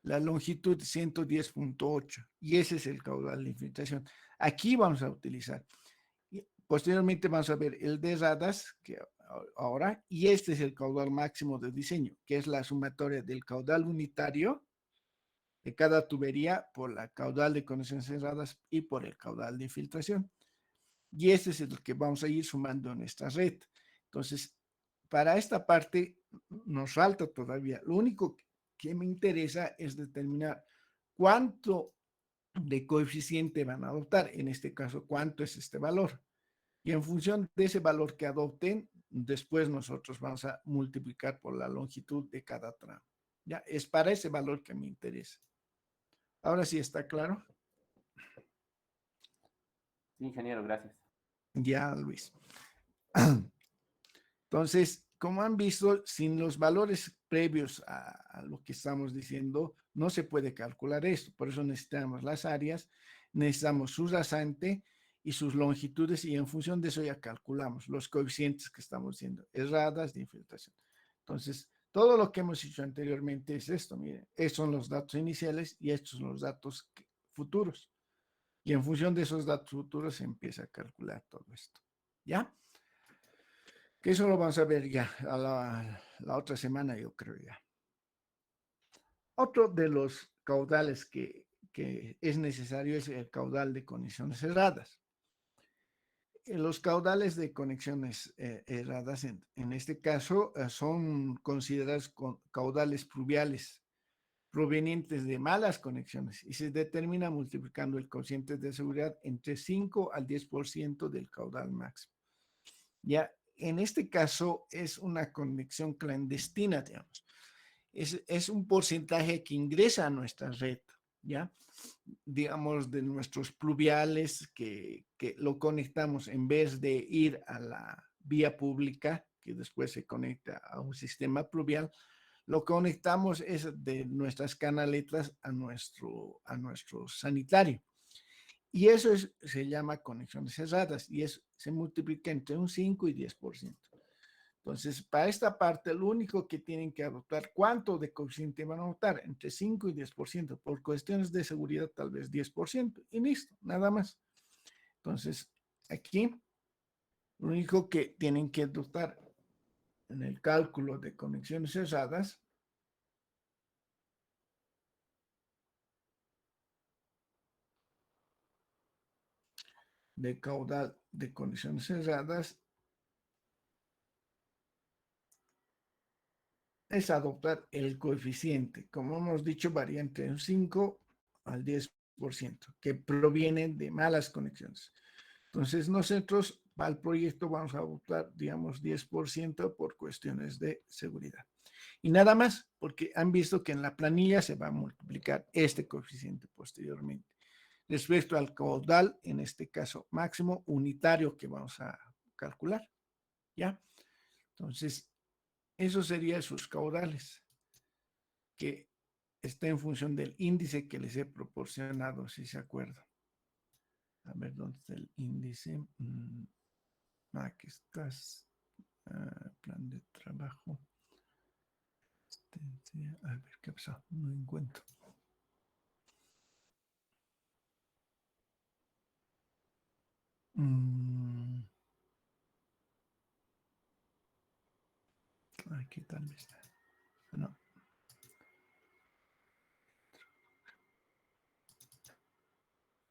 La longitud 110.8 y ese es el caudal de infiltración. Aquí vamos a utilizar. Posteriormente vamos a ver el de radas, que ahora, y este es el caudal máximo de diseño, que es la sumatoria del caudal unitario de cada tubería por la caudal de conexiones cerradas y por el caudal de infiltración. Y este es el que vamos a ir sumando en nuestra red. Entonces, para esta parte nos falta todavía. Lo único que me interesa es determinar cuánto de coeficiente van a adoptar. En este caso, cuánto es este valor. Y en función de ese valor que adopten, después nosotros vamos a multiplicar por la longitud de cada tramo. Ya, es para ese valor que me interesa. Ahora sí está claro. Sí, ingeniero, gracias. Ya, Luis. Entonces, como han visto, sin los valores previos a lo que estamos diciendo, no se puede calcular esto. Por eso necesitamos las áreas, necesitamos su rasante y sus longitudes, y en función de eso ya calculamos los coeficientes que estamos diciendo, erradas de infiltración. Entonces, todo lo que hemos hecho anteriormente es esto, miren, estos son los datos iniciales y estos son los datos futuros. Y en función de esos datos futuros se empieza a calcular todo esto. ¿Ya? Que eso lo vamos a ver ya a la otra semana, yo creo ya. Otro de los caudales que es necesario es el caudal de conexiones cerradas. Los caudales de conexiones erradas, en este caso, son considerados caudales pluviales. provenientes de malas conexiones y se determina multiplicando el cociente de seguridad entre 5 al 10% del caudal máximo. Ya, en este caso es una conexión clandestina, digamos. Es un porcentaje que ingresa a nuestra red, ¿ya? Digamos, de nuestros pluviales que lo conectamos en vez de ir a la vía pública, que después se conecta a un sistema pluvial, lo conectamos es de nuestras canaletas a nuestro sanitario. Y eso se llama conexiones cerradas y se multiplica entre un 5 y 10%. Entonces, para esta parte, lo único que tienen que adoptar, ¿cuánto de coeficiente van a adoptar? Entre 5 y 10%. Por cuestiones de seguridad, tal vez 10%. Y listo, nada más. Entonces, aquí, lo único que tienen que adoptar en el cálculo de conexiones cerradas de caudal de conexiones cerradas es adoptar el coeficiente, como hemos dicho, varía entre un 5 al 10%, que provienen de malas conexiones. Entonces, nosotros para el proyecto vamos a adoptar, digamos, 10% por cuestiones de seguridad. Y nada más, porque han visto que en la planilla se va a multiplicar este coeficiente posteriormente. Respecto al caudal, en este caso máximo unitario que vamos a calcular, ¿ya? Entonces, eso serían sus caudales, que está en función del índice que les he proporcionado, si se acuerdan. A ver, ¿dónde está el índice? Aquí estás. Plan de trabajo. A ver, ¿qué pasó? No encuentro. Aquí tal vez. No.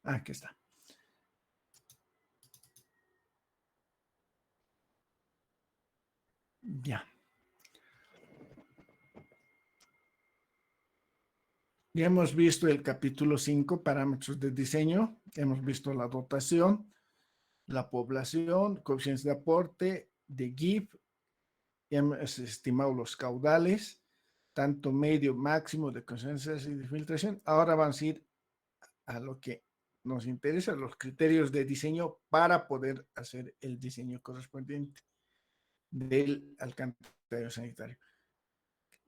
Aquí está. Ya. Ya hemos visto el capítulo 5, parámetros de diseño. Hemos visto la dotación, la población, coeficientes de aporte, de GIF. Hemos estimado los caudales, tanto medio, máximo de concentración y de filtración. Ahora vamos a ir a lo que nos interesa, los criterios de diseño para poder hacer el diseño correspondiente del alcantarillado sanitario,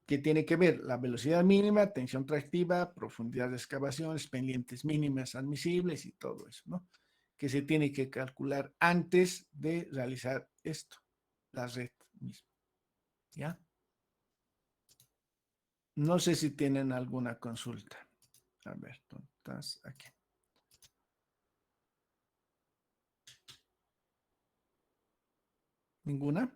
que tiene que ver la velocidad mínima, tensión tractiva, profundidad de excavaciones, pendientes mínimas admisibles y todo eso, ¿no? Que se tiene que calcular antes de realizar esto, la red misma, ¿ya? No sé si tienen alguna consulta. A ver, ¿dónde estás? Aquí. ¿Ninguna?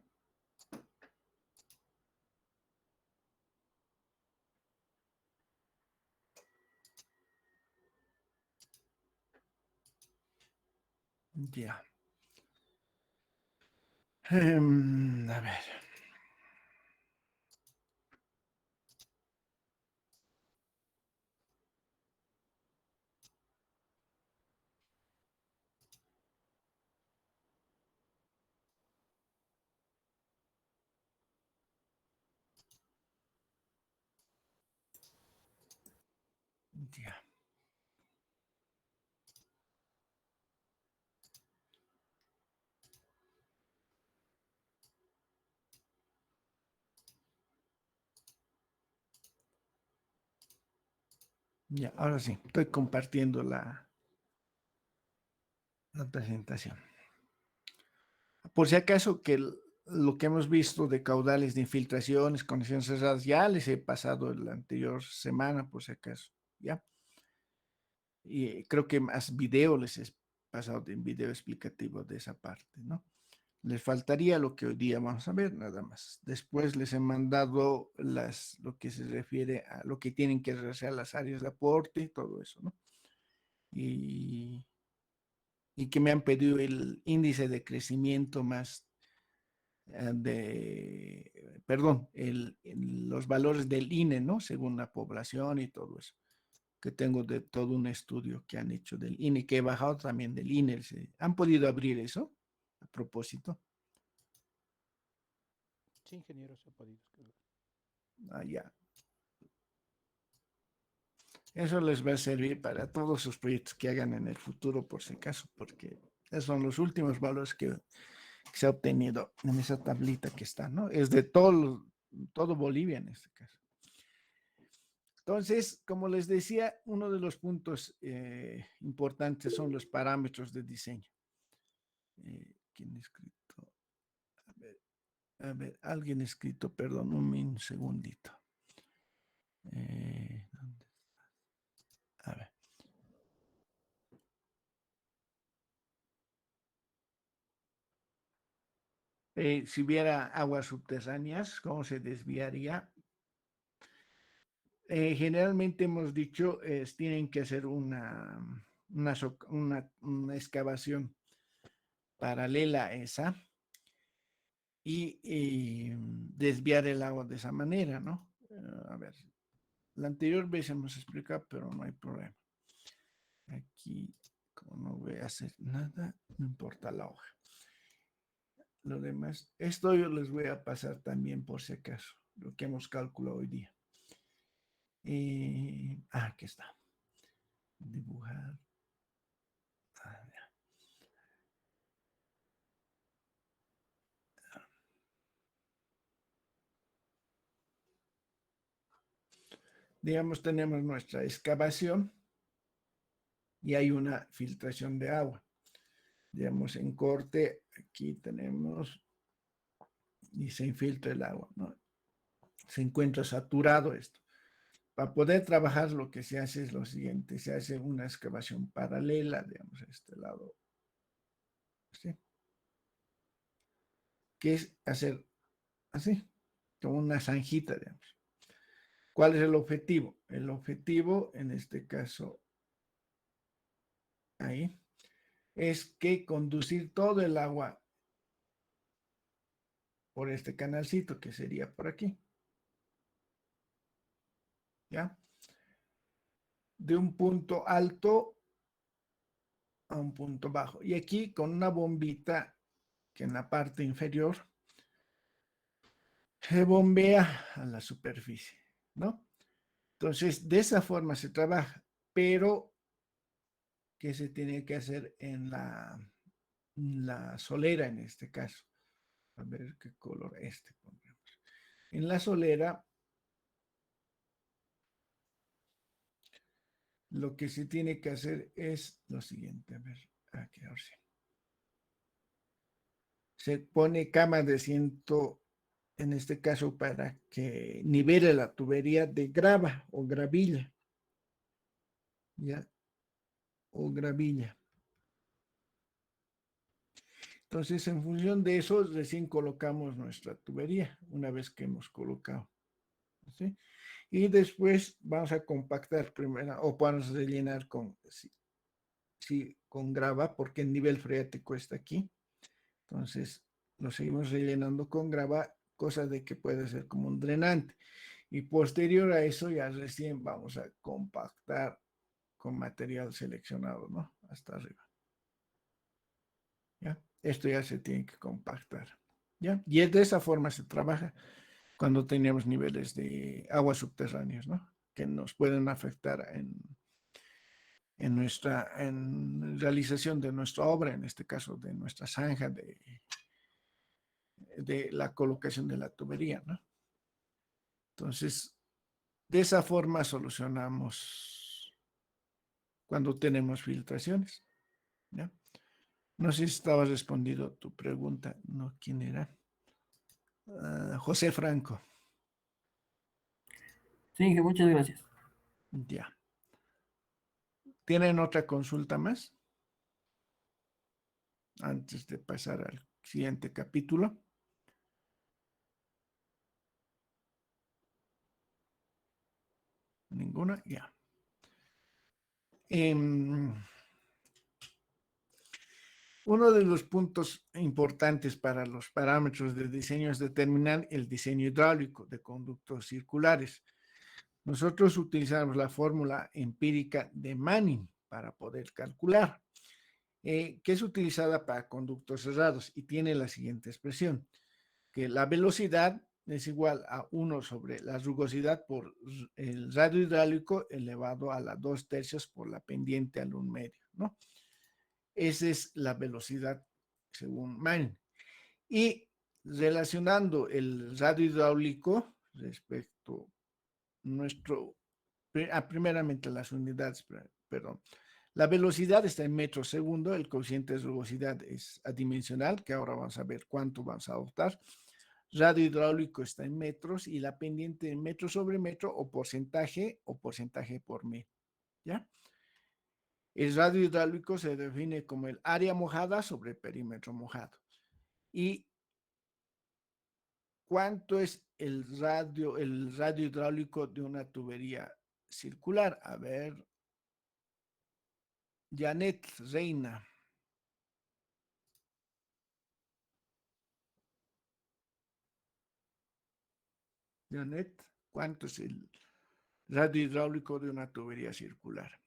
Ya. A ver. Ya. Ya, ahora sí, estoy compartiendo la presentación. Por si acaso que lo que hemos visto de caudales de infiltraciones, conexiones cerradas, ya les he pasado la anterior semana, por si acaso, ¿ya? Y creo que más video les he pasado en video explicativo de esa parte, ¿no? Les faltaría lo que hoy día vamos a ver, nada más. Después les he mandado lo que se refiere a lo que tienen que realizar las áreas de aporte y todo eso, ¿no? Y que me han pedido el índice de crecimiento más perdón, los valores del INE, ¿no? Según la población y todo eso, que tengo de todo un estudio que han hecho del INE, que he bajado también del INE. ¿Han podido abrir eso a propósito? Sí, ingeniero, se ha podido descargar. Ah, ya. Eso les va a servir para todos sus proyectos que hagan en el futuro, por si acaso, porque esos son los últimos valores que se ha obtenido en esa tablita que está, ¿no? Es de todo Bolivia en este caso. Entonces, como les decía, uno de los puntos importantes son los parámetros de diseño. ¿Quién ha escrito? A ver, alguien ha escrito, perdón, un segundito. ¿Dónde está? A ver. Si hubiera aguas subterráneas, ¿cómo se desviaría? Generalmente hemos dicho, tienen que hacer una excavación paralela a esa y desviar el agua de esa manera, ¿no? A ver, la anterior vez hemos explicado, pero no hay problema. Aquí, como no voy a hacer nada, no importa la hoja. Lo demás, esto yo les voy a pasar también por si acaso, lo que hemos calculado hoy día. Aquí está. Dibujar. Ya. Digamos, tenemos nuestra excavación y hay una filtración de agua. Digamos, en corte, aquí tenemos y se infiltra el agua, ¿no? Se encuentra saturado esto. Para poder trabajar lo que se hace es lo siguiente, se hace una excavación paralela, digamos, a este lado, ¿sí? Que es hacer así, como una zanjita, digamos. ¿Cuál es el objetivo? El objetivo, en este caso, ahí, es que conducir todo el agua por este canalcito, que sería por aquí, ¿ya? De un punto alto a un punto bajo. Y aquí con una bombita que en la parte inferior se bombea a la superficie, ¿no? Entonces, de esa forma se trabaja, pero ¿qué se tiene que hacer en la solera en este caso? A ver qué color pondremos. En la solera, lo que se tiene que hacer es lo siguiente. A ver, aquí ahora sí. Se pone cama de asiento, en este caso, para que nivele la tubería de grava o gravilla. ¿Ya? O gravilla. Entonces, en función de eso, recién colocamos nuestra tubería, una vez que hemos colocado. ¿Sí? Y después vamos a compactar primero, o vamos a rellenar con grava, porque el nivel freático está aquí. Entonces, lo seguimos rellenando con grava, cosa de que puede ser como un drenante. Y posterior a eso, ya recién vamos a compactar con material seleccionado, ¿no? Hasta arriba. ¿Ya? Esto ya se tiene que compactar. ¿Ya? Y de esa forma se trabaja cuando tenemos niveles de aguas subterráneas, ¿no? Que nos pueden afectar en realización de nuestra obra, en este caso de nuestra zanja, de la colocación de la tubería, ¿no? Entonces, de esa forma solucionamos cuando tenemos filtraciones, ¿ya? No sé si estaba respondido tu pregunta, ¿no? ¿Quién era? José Franco. Sí, que muchas gracias. Ya. ¿Tienen otra consulta más? Antes de pasar al siguiente capítulo. ¿Ninguna? Ya. Uno de los puntos importantes para los parámetros de diseño es determinar el diseño hidráulico de conductos circulares. Nosotros utilizamos la fórmula empírica de Manning para poder calcular, que es utilizada para conductos cerrados y tiene la siguiente expresión, que la velocidad es igual a 1 sobre la rugosidad por el radio hidráulico elevado a la 2/3 por la pendiente al 1/2, ¿no? Esa es la velocidad según Manning. Y relacionando el radio hidráulico respecto primeramente las unidades, perdón. La velocidad está en metros segundo, el coeficiente de rugosidad es adimensional, que ahora vamos a ver cuánto vamos a adoptar. Radio hidráulico está en metros y la pendiente en metro sobre metro o porcentaje por metro, ¿ya? El radio hidráulico se define como el área mojada sobre perímetro mojado. ¿Y cuánto es el radio hidráulico de una tubería circular? A ver, Janet Reina. Janet, ¿cuánto es el radio hidráulico de una tubería circular?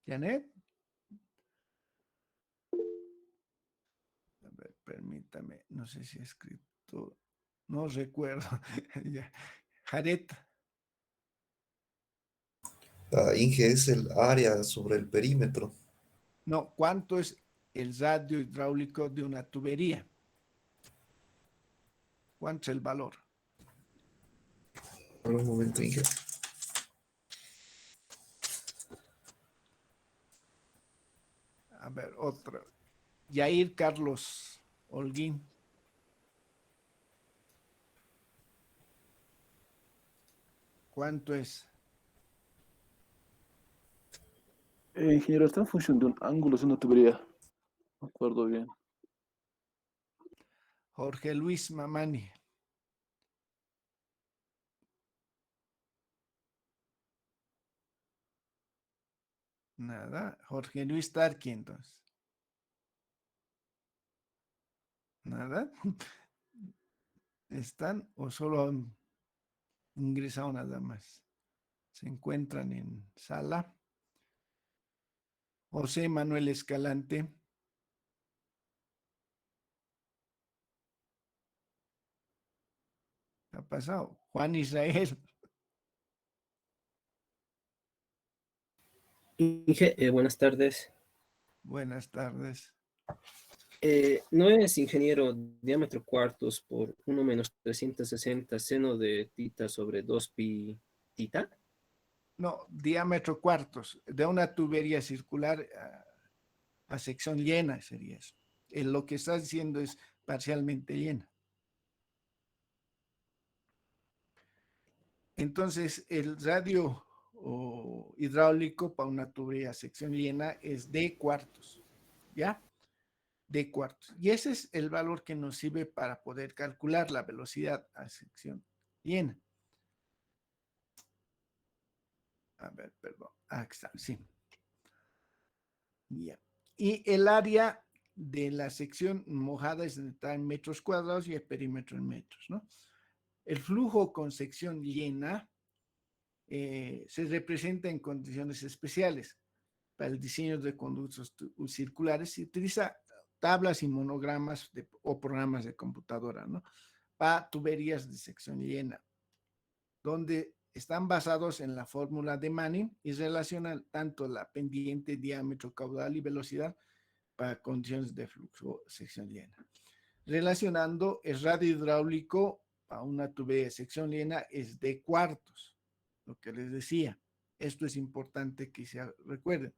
Janet. A ver, permítame, no sé si he escrito, no recuerdo. Jaret. Inge, es el área sobre el perímetro. No, ¿cuánto es el radio hidráulico de una tubería? ¿Cuánto es el valor? Por un momento, Inge. A ver, otro. Yair Carlos Holguín. ¿Cuánto es? Ingeniero, está en función de un ángulo, es una tubería. No me acuerdo bien. Jorge Luis Mamani. Nada. Jorge Luis Tarqui, entonces. Nada. ¿Están o solo han ingresado nada más? Se encuentran en sala. José Manuel Escalante. ¿Qué ha pasado? Juan Israel. Inge, buenas tardes. Buenas tardes. ¿No es, ingeniero, diámetro cuartos por 1 menos 360 seno de tita sobre 2pi tita? No, diámetro cuartos de una tubería circular a sección llena sería eso. Lo que estás diciendo es parcialmente llena. Entonces, el radio hidráulico para una tubería a sección llena es D cuartos, ¿ya? D cuartos. Y ese es el valor que nos sirve para poder calcular la velocidad a sección llena. A ver, perdón. Aquí está, sí. Ya. Y el área de la sección mojada está en metros cuadrados y el perímetro en metros, ¿no? El flujo con sección llena se representa en condiciones especiales. Para el diseño de conductos circulares se utiliza tablas y monogramas o programas de computadora, ¿no? Para tuberías de sección llena, donde están basados en la fórmula de Manning y relacionan tanto la pendiente, diámetro, caudal y velocidad para condiciones de flujo sección llena. Relacionando el radio hidráulico para una tubería de sección llena es de cuartos, lo que les decía. Esto es importante que se recuerden.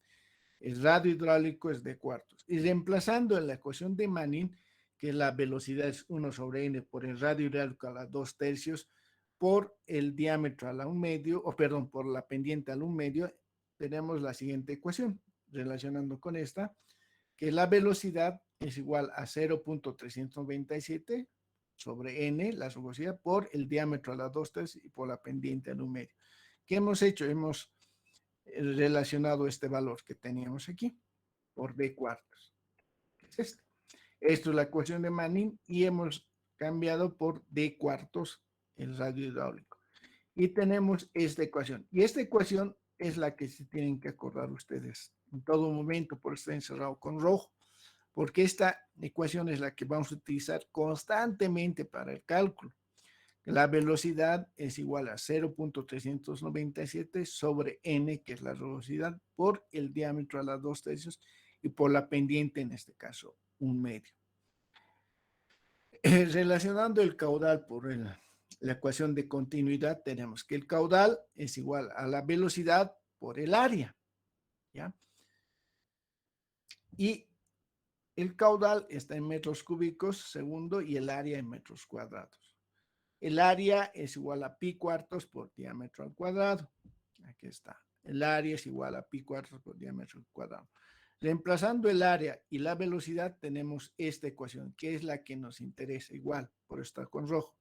El radio hidráulico es de cuartos. Y reemplazando en la ecuación de Manning, que la velocidad es 1 sobre n por el radio hidráulico a la 2/3 por el diámetro a la 1/2, o perdón, por la pendiente a la 1/2, tenemos la siguiente ecuación, relacionando con esta, que la velocidad es igual a 0.397 sobre n, la rugosidad, por el diámetro a la 2/3 y por la pendiente a la 1/2, ¿Qué hemos hecho? Hemos relacionado este valor que teníamos aquí por D cuartos. ¿Qué es esto? Esto es la ecuación de Manning y hemos cambiado por D cuartos el radio hidráulico. Y tenemos esta ecuación. Y esta ecuación es la que se tienen que acordar ustedes en todo momento, por estar encerrado con rojo, porque esta ecuación es la que vamos a utilizar constantemente para el cálculo. La velocidad es igual a 0.397 sobre n, que es la velocidad, por el diámetro a las 2/3 y por la pendiente, en este caso, 1/2. Relacionando el caudal por la ecuación de continuidad, tenemos que el caudal es igual a la velocidad por el área, ¿ya? Y el caudal está en metros cúbicos segundo y el área en metros cuadrados. El área es igual a pi cuartos por diámetro al cuadrado. Aquí está. El área es igual a pi cuartos por diámetro al cuadrado. Reemplazando el área y la velocidad, tenemos esta ecuación, que es la que nos interesa igual, por estar con rojo.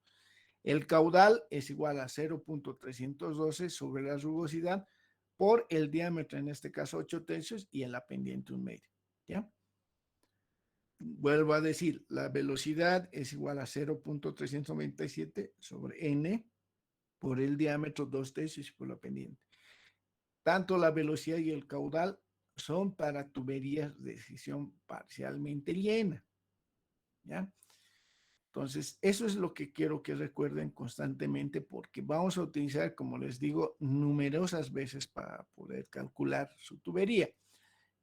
El caudal es igual a 0.312 sobre la rugosidad por el diámetro, en este caso 8/3, y en la pendiente 1/2. ¿Ya? Vuelvo a decir, la velocidad es igual a 0.397 sobre n por el diámetro 2/3 y por la pendiente. Tanto la velocidad y el caudal son para tuberías de sección parcialmente llena. ¿Ya? Entonces, eso es lo que quiero que recuerden constantemente, porque vamos a utilizar, como les digo, numerosas veces para poder calcular su tubería.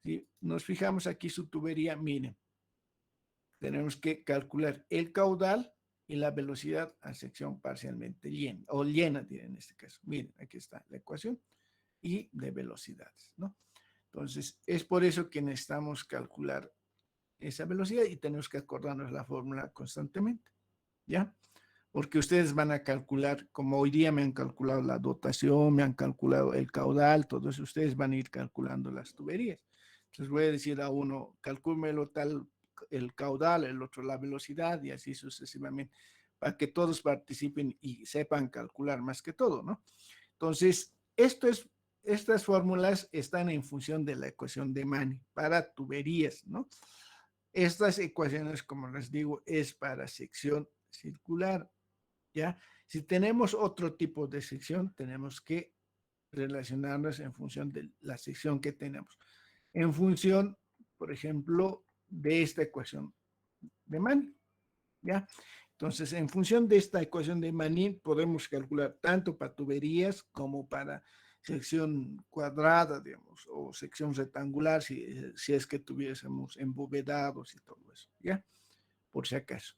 Si nos fijamos aquí su tubería, miren, tenemos que calcular el caudal y la velocidad a sección parcialmente llena, o llena, en este caso. Miren, aquí está la ecuación y de velocidades, ¿no? Entonces, es por eso que necesitamos calcular esa velocidad y tenemos que acordarnos la fórmula constantemente, ¿ya? Porque ustedes van a calcular, como hoy día me han calculado la dotación, me han calculado el caudal, todo eso, ustedes van a ir calculando las tuberías. Entonces voy a decir a uno, calcúlmelo tal el caudal, el otro la velocidad y así sucesivamente, para que todos participen y sepan calcular más que todo, ¿no? Entonces, estas fórmulas están en función de la ecuación de Manning para tuberías, ¿no? Estas ecuaciones, como les digo, es para sección circular, ¿ya? Si tenemos otro tipo de sección, tenemos que relacionarnos en función de la sección que tenemos. En función, por ejemplo, de esta ecuación de Manning, ¿ya? Entonces, en función de esta ecuación de Manning, podemos calcular tanto para tuberías como para sección cuadrada, digamos, o sección rectangular, si es que tuviésemos embovedados y todo eso, ¿ya? Por si acaso.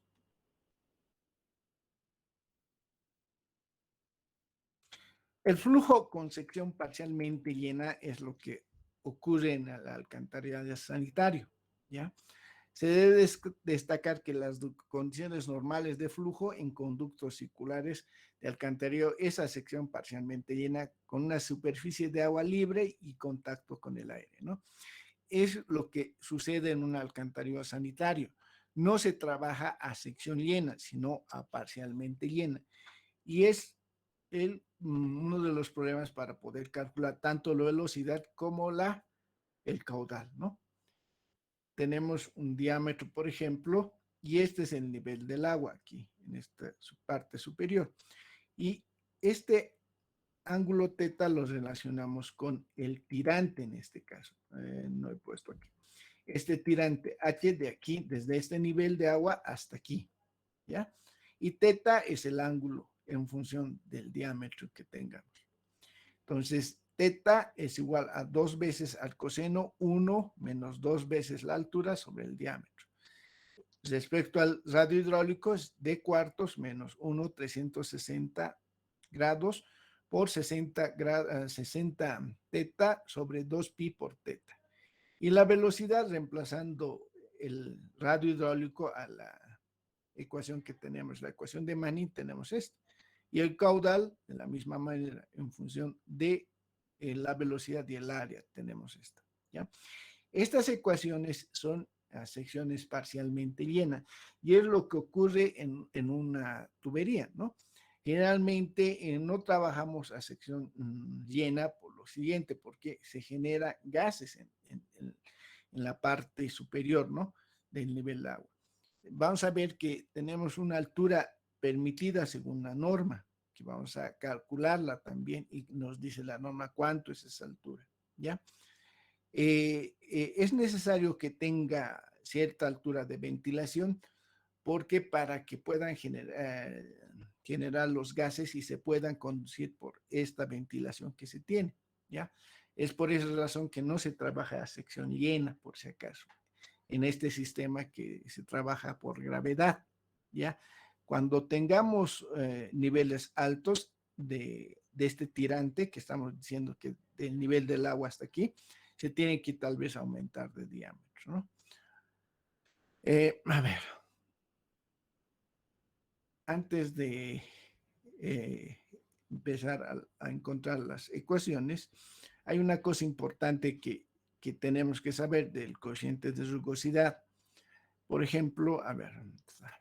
El flujo con sección parcialmente llena es lo que ocurre en el alcantarillado sanitario, ¿ya? Se debe destacar que las condiciones normales de flujo en conductos circulares de alcantarillado, esa sección parcialmente llena con una superficie de agua libre y contacto con el aire, ¿no? Es lo que sucede en un alcantarillado sanitario. No se trabaja a sección llena, sino a parcialmente llena. Y es uno de los problemas para poder calcular tanto la velocidad como el caudal, ¿no? Tenemos un diámetro, por ejemplo, y este es el nivel del agua aquí, en esta parte superior. Y este ángulo teta lo relacionamos con el tirante en este caso. No he puesto aquí. Este tirante H de aquí, desde este nivel de agua hasta aquí, ¿ya? Y teta es el ángulo en función del diámetro que tengamos. Entonces, teta es igual a 2 veces al coseno 1 menos 2 veces la altura sobre el diámetro. Respecto al radio hidráulico es D cuartos menos 1 360 grados por 60 teta sobre 2 pi por teta. Y la velocidad, reemplazando el radio hidráulico a la ecuación que tenemos, la ecuación de Manning, tenemos esta. Y el caudal, de la misma manera, en función de la velocidad y el área, tenemos esta, ¿ya? Estas ecuaciones son a secciones parcialmente llenas y es lo que ocurre en una tubería, ¿no? Generalmente no trabajamos a sección llena por lo siguiente, porque se generan gases en la parte superior, ¿no?, del nivel de agua. Vamos a ver que tenemos una altura permitida según la norma, que vamos a calcularla también y nos dice la norma cuánto es esa altura, ¿ya? Es necesario que tenga cierta altura de ventilación, porque para que puedan generar los gases y se puedan conducir por esta ventilación que se tiene, ¿ya? Es por esa razón que no se trabaja a sección llena, por si acaso, en este sistema que se trabaja por gravedad, ¿ya? Cuando tengamos niveles altos de este tirante, que estamos diciendo que del nivel del agua hasta aquí, se tiene que tal vez aumentar de diámetro, ¿no? A ver, antes de empezar a encontrar las ecuaciones, hay una cosa importante que tenemos que saber del cociente de rugosidad. Por ejemplo, a ver, ¿dónde está?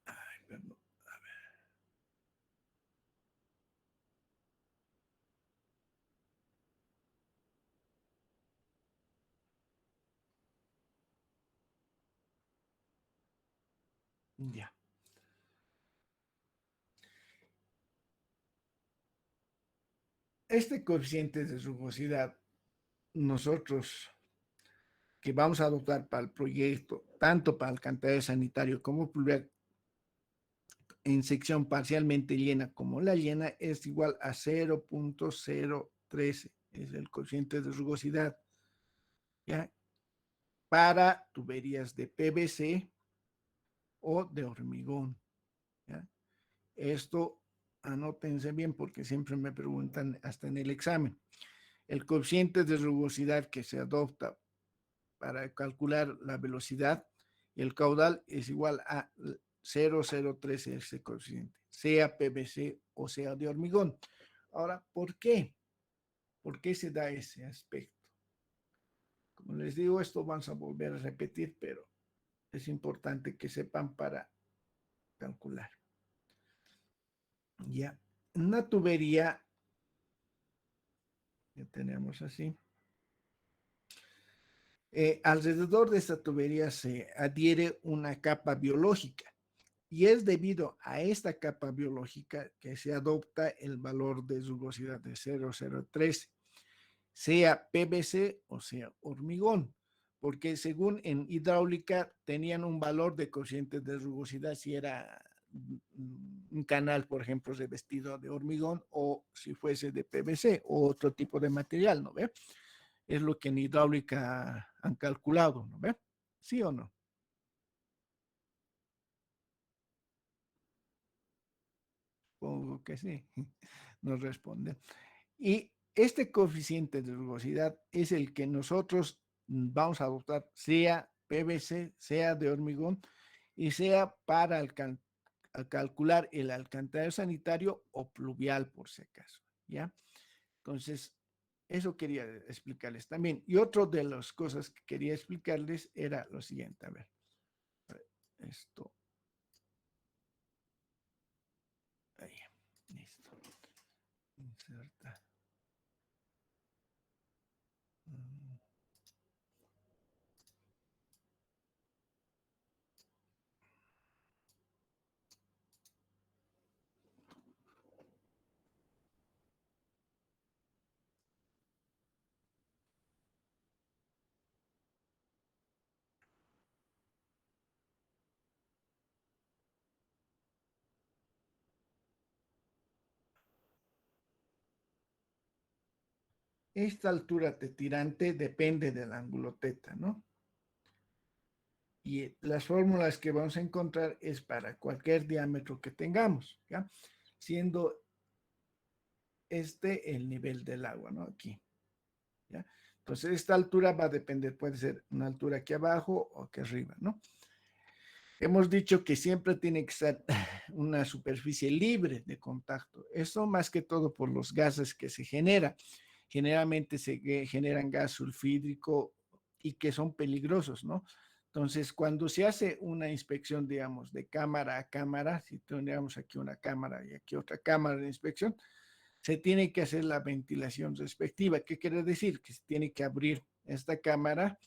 Ay, perdón. Ya. Este coeficiente de rugosidad, nosotros que vamos a adoptar para el proyecto, tanto para el alcantarillado sanitario como pluvial, en sección parcialmente llena como la llena, es igual a 0.013, es el coeficiente de rugosidad, ¿ya? Para tuberías de PVC o de hormigón, ¿ya? Esto anótense bien porque siempre me preguntan hasta en el examen. El coeficiente de rugosidad que se adopta para calcular la velocidad y el caudal es igual a 0.013 ese coeficiente, sea PVC o sea de hormigón. Ahora, ¿por qué? ¿Por qué se da ese aspecto? Como les digo, esto vamos a volver a repetir, pero es importante que sepan para calcular. Ya, una tubería que tenemos así. Alrededor de esta tubería se adhiere una capa biológica y es debido a esta capa biológica que se adopta el valor de rugosidad de 0.013, sea PVC o sea hormigón, porque según en hidráulica tenían un valor de cociente de rugosidad si era un canal, por ejemplo, revestido de hormigón o si fuese de PVC o otro tipo de material, ¿no ve? Es lo que en hidráulica han calculado, ¿no ve? ¿Sí o no? Supongo que sí, nos responden. Y este coeficiente de rugosidad es el que nosotros vamos a adoptar, sea PVC, sea de hormigón, y sea para calcular el alcantarillado sanitario o pluvial, por si acaso, ¿ya? Entonces, eso quería explicarles también. Y otra de las cosas que quería explicarles era lo siguiente, a ver, esto. Ahí, listo. Inserta. Esta altura de tirante depende del ángulo teta, ¿no? Y las fórmulas que vamos a encontrar es para cualquier diámetro que tengamos, ¿ya? Siendo este el nivel del agua, ¿no? Aquí, ¿ya? Entonces, esta altura va a depender, puede ser una altura aquí abajo o aquí arriba, ¿no? Hemos dicho que siempre tiene que ser una superficie libre de contacto. Eso más que todo por los gases que se generan. Generalmente se generan gas sulfídrico y que son peligrosos, ¿no? Entonces, cuando se hace una inspección, digamos, de cámara a cámara, si tendríamos aquí una cámara y aquí otra cámara de inspección, se tiene que hacer la ventilación respectiva. ¿Qué quiere decir? Que se tiene que abrir esta cámara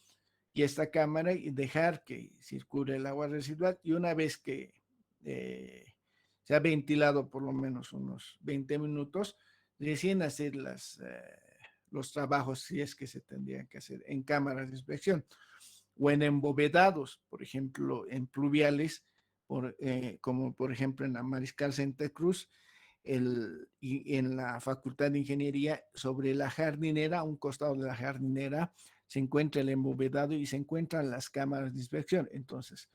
y dejar que circule el agua residual, y una vez que se ha ventilado por lo menos unos 20 minutos, recién hacer los trabajos, si es que se tendrían que hacer en cámaras de inspección o en embovedados, por ejemplo, en pluviales, como por ejemplo en la Mariscal Santa Cruz, y en la Facultad de Ingeniería, sobre la jardinera, a un costado de la jardinera, se encuentra el embovedado y se encuentran las cámaras de inspección. Entonces,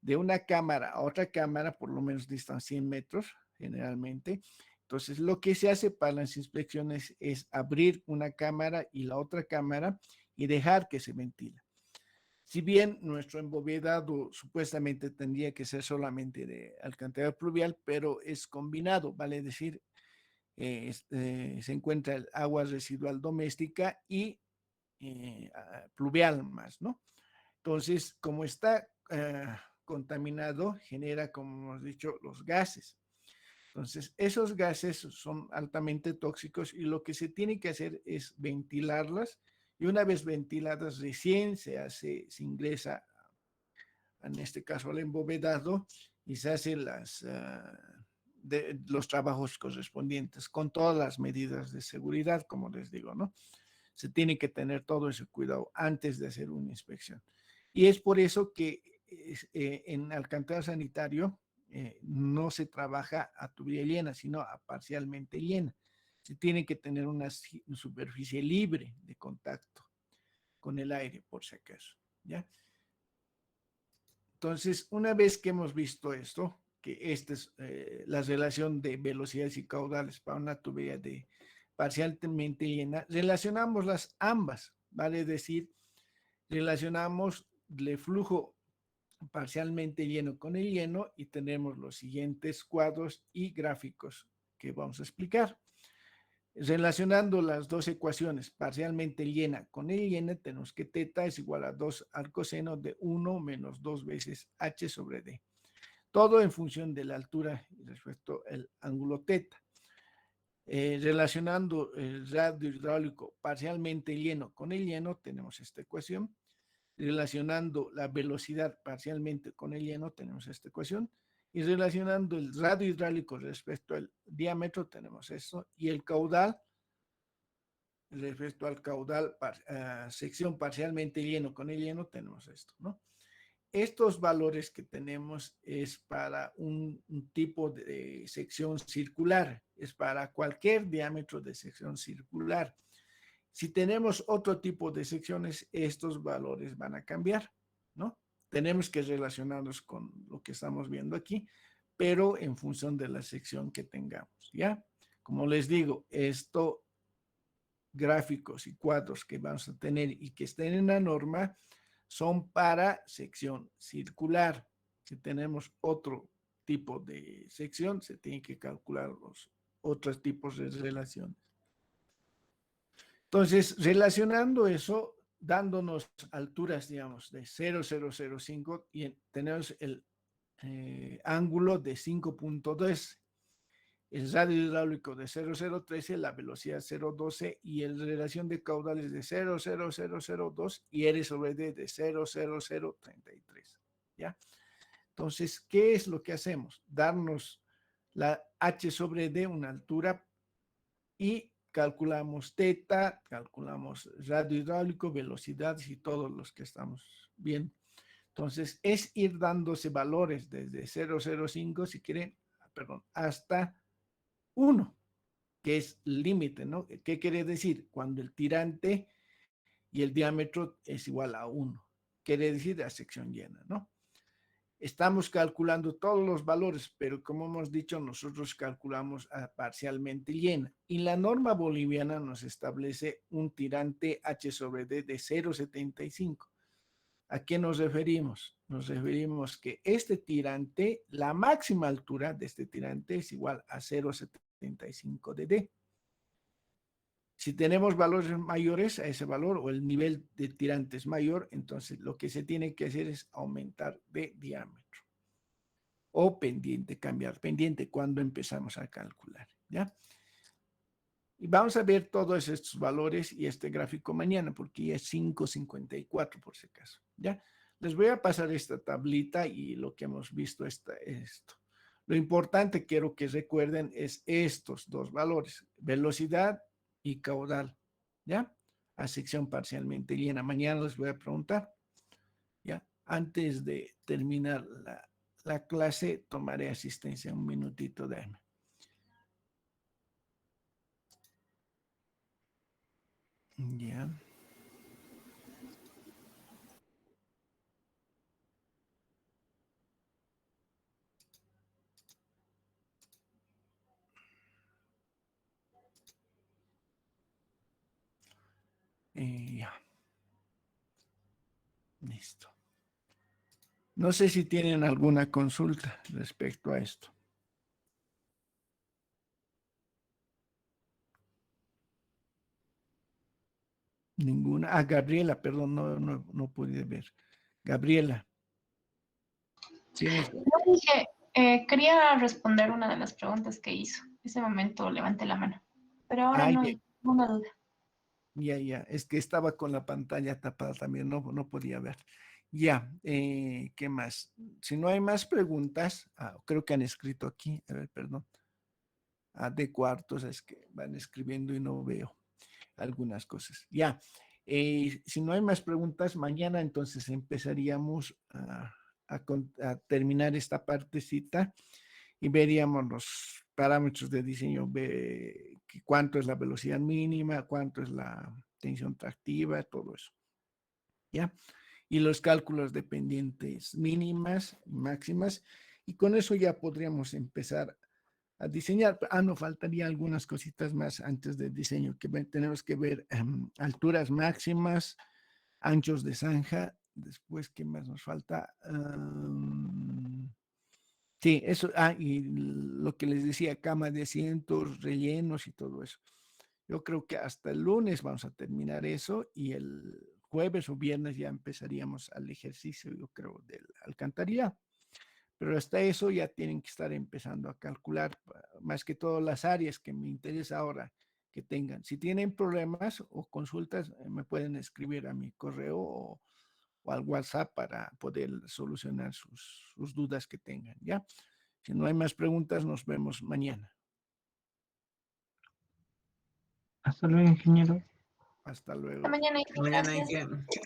de una cámara a otra cámara, por lo menos distan 100 metros generalmente. Entonces, lo que se hace para las inspecciones es abrir una cámara y la otra cámara y dejar que se ventila. Si bien nuestro embovedado supuestamente tendría que ser solamente de alcantarillado pluvial, pero es combinado, vale decir, se encuentra el agua residual doméstica y pluvial más, ¿no? Entonces, como está contaminado, genera, como hemos dicho, los gases. Entonces, esos gases son altamente tóxicos y lo que se tiene que hacer es ventilarlas, y una vez ventiladas recién se ingresa, en este caso al embovedado, y se hacen los trabajos correspondientes con todas las medidas de seguridad, como les digo, ¿no? Se tiene que tener todo ese cuidado antes de hacer una inspección. Y es por eso que en alcantarillado sanitario no se trabaja a tubería llena, sino a parcialmente llena. Se tiene que tener una superficie libre de contacto con el aire, por si acaso, ¿ya? Entonces, una vez que hemos visto esto, que esta es la relación de velocidades y caudales para una tubería de parcialmente llena, relacionamos las ambas, vale decir, relacionamos el flujo parcialmente lleno con el lleno y tenemos los siguientes cuadros y gráficos que vamos a explicar. Relacionando las dos ecuaciones, parcialmente llena con el llena, tenemos que teta es igual a 2 al coseno de 1 menos 2 veces h sobre d. Todo en función de la altura respecto al ángulo teta. Relacionando el radio hidráulico parcialmente lleno con el lleno, tenemos esta ecuación. Relacionando la velocidad parcialmente con el lleno, tenemos esta ecuación. Y relacionando el radio hidráulico respecto al diámetro, tenemos esto. Y el caudal, respecto al caudal, sección parcialmente lleno con el lleno, tenemos esto, ¿no? Estos valores que tenemos es para un tipo de sección circular, es para cualquier diámetro de sección circular. Si tenemos otro tipo de secciones, estos valores van a cambiar, ¿no? Tenemos que relacionarlos con lo que estamos viendo aquí, pero en función de la sección que tengamos, ¿ya? Como les digo, estos gráficos y cuadros que vamos a tener y que estén en la norma son para sección circular. Si tenemos otro tipo de sección, se tienen que calcular los otros tipos de relaciones. Entonces, relacionando eso, dándonos alturas, digamos, de 0,005 y tenemos el ángulo de 5.2, el radio hidráulico de 0,013, la velocidad 0,12 y la relación de caudales de 0,0002 y R sobre D de 0,0033, ¿ya? Entonces, ¿qué es lo que hacemos? Darnos la H sobre D, una altura, y calculamos teta, calculamos radio hidráulico, velocidades y todos los que estamos viendo. Entonces, es ir dándose valores desde 0,05, si quieren, perdón, hasta 1, que es el límite, ¿no? ¿Qué quiere decir? Cuando el tirante y el diámetro es igual a 1. Quiere decir la sección llena, ¿no? Estamos calculando todos los valores, pero como hemos dicho, nosotros calculamos parcialmente llena. Y la norma boliviana nos establece un tirante H sobre D de 0,75. ¿A qué nos referimos? Nos referimos que este tirante, la máxima altura de este tirante es igual a 0,75 de D. Si tenemos valores mayores a ese valor o el nivel de tirante es mayor, entonces lo que se tiene que hacer es aumentar de diámetro. O pendiente, cambiar pendiente cuando empezamos a calcular, ¿ya? Y vamos a ver todos estos valores y este gráfico mañana, porque ya es 5.54 por si acaso, ¿ya? Les voy a pasar esta tablita y lo que hemos visto esto. Lo importante, quiero que recuerden, es estos dos valores, velocidad y caudal, ¿ya? A sección parcialmente llena. Mañana les voy a preguntar, ¿ya? Antes de terminar la clase, tomaré asistencia un minutito de M. Ya. Ya. Listo. No sé si tienen alguna consulta respecto a esto. Ninguna. Ah, Gabriela, perdón, no pude ver. Gabriela. ¿Tienes? Yo dije, quería responder una de las preguntas que hizo. Ese momento levanté la mano, pero ahora no hay ninguna duda. Ya, es que estaba con la pantalla tapada también, no podía ver. Ya, ¿qué más? Si no hay más preguntas, creo que han escrito aquí, a ver, perdón. De cuartos, es que van escribiendo y no veo algunas cosas. Ya, si no hay más preguntas, mañana entonces empezaríamos a terminar esta partecita y veríamos los parámetros de diseño, cuánto es la velocidad mínima, cuánto es la tensión tractiva, todo eso. ¿Ya? Y los cálculos de pendientes mínimas y máximas, y con eso ya podríamos empezar a diseñar. No, faltaría algunas cositas más antes del diseño, que tenemos que ver alturas máximas, anchos de zanja, después, ¿qué más nos falta? Sí, eso, y lo que les decía, cama de asientos, rellenos y todo eso. Yo creo que hasta el lunes vamos a terminar eso y el jueves o viernes ya empezaríamos al ejercicio, yo creo, del alcantarillado. Pero hasta eso ya tienen que estar empezando a calcular, más que todo las áreas que me interesa ahora que tengan. Si tienen problemas o consultas, me pueden escribir a mi correo o al WhatsApp para poder solucionar sus dudas que tengan, ¿ya? Si no hay más preguntas, nos vemos mañana. Hasta luego, ingeniero. Hasta luego. Hasta mañana, Mañana hay gracias. que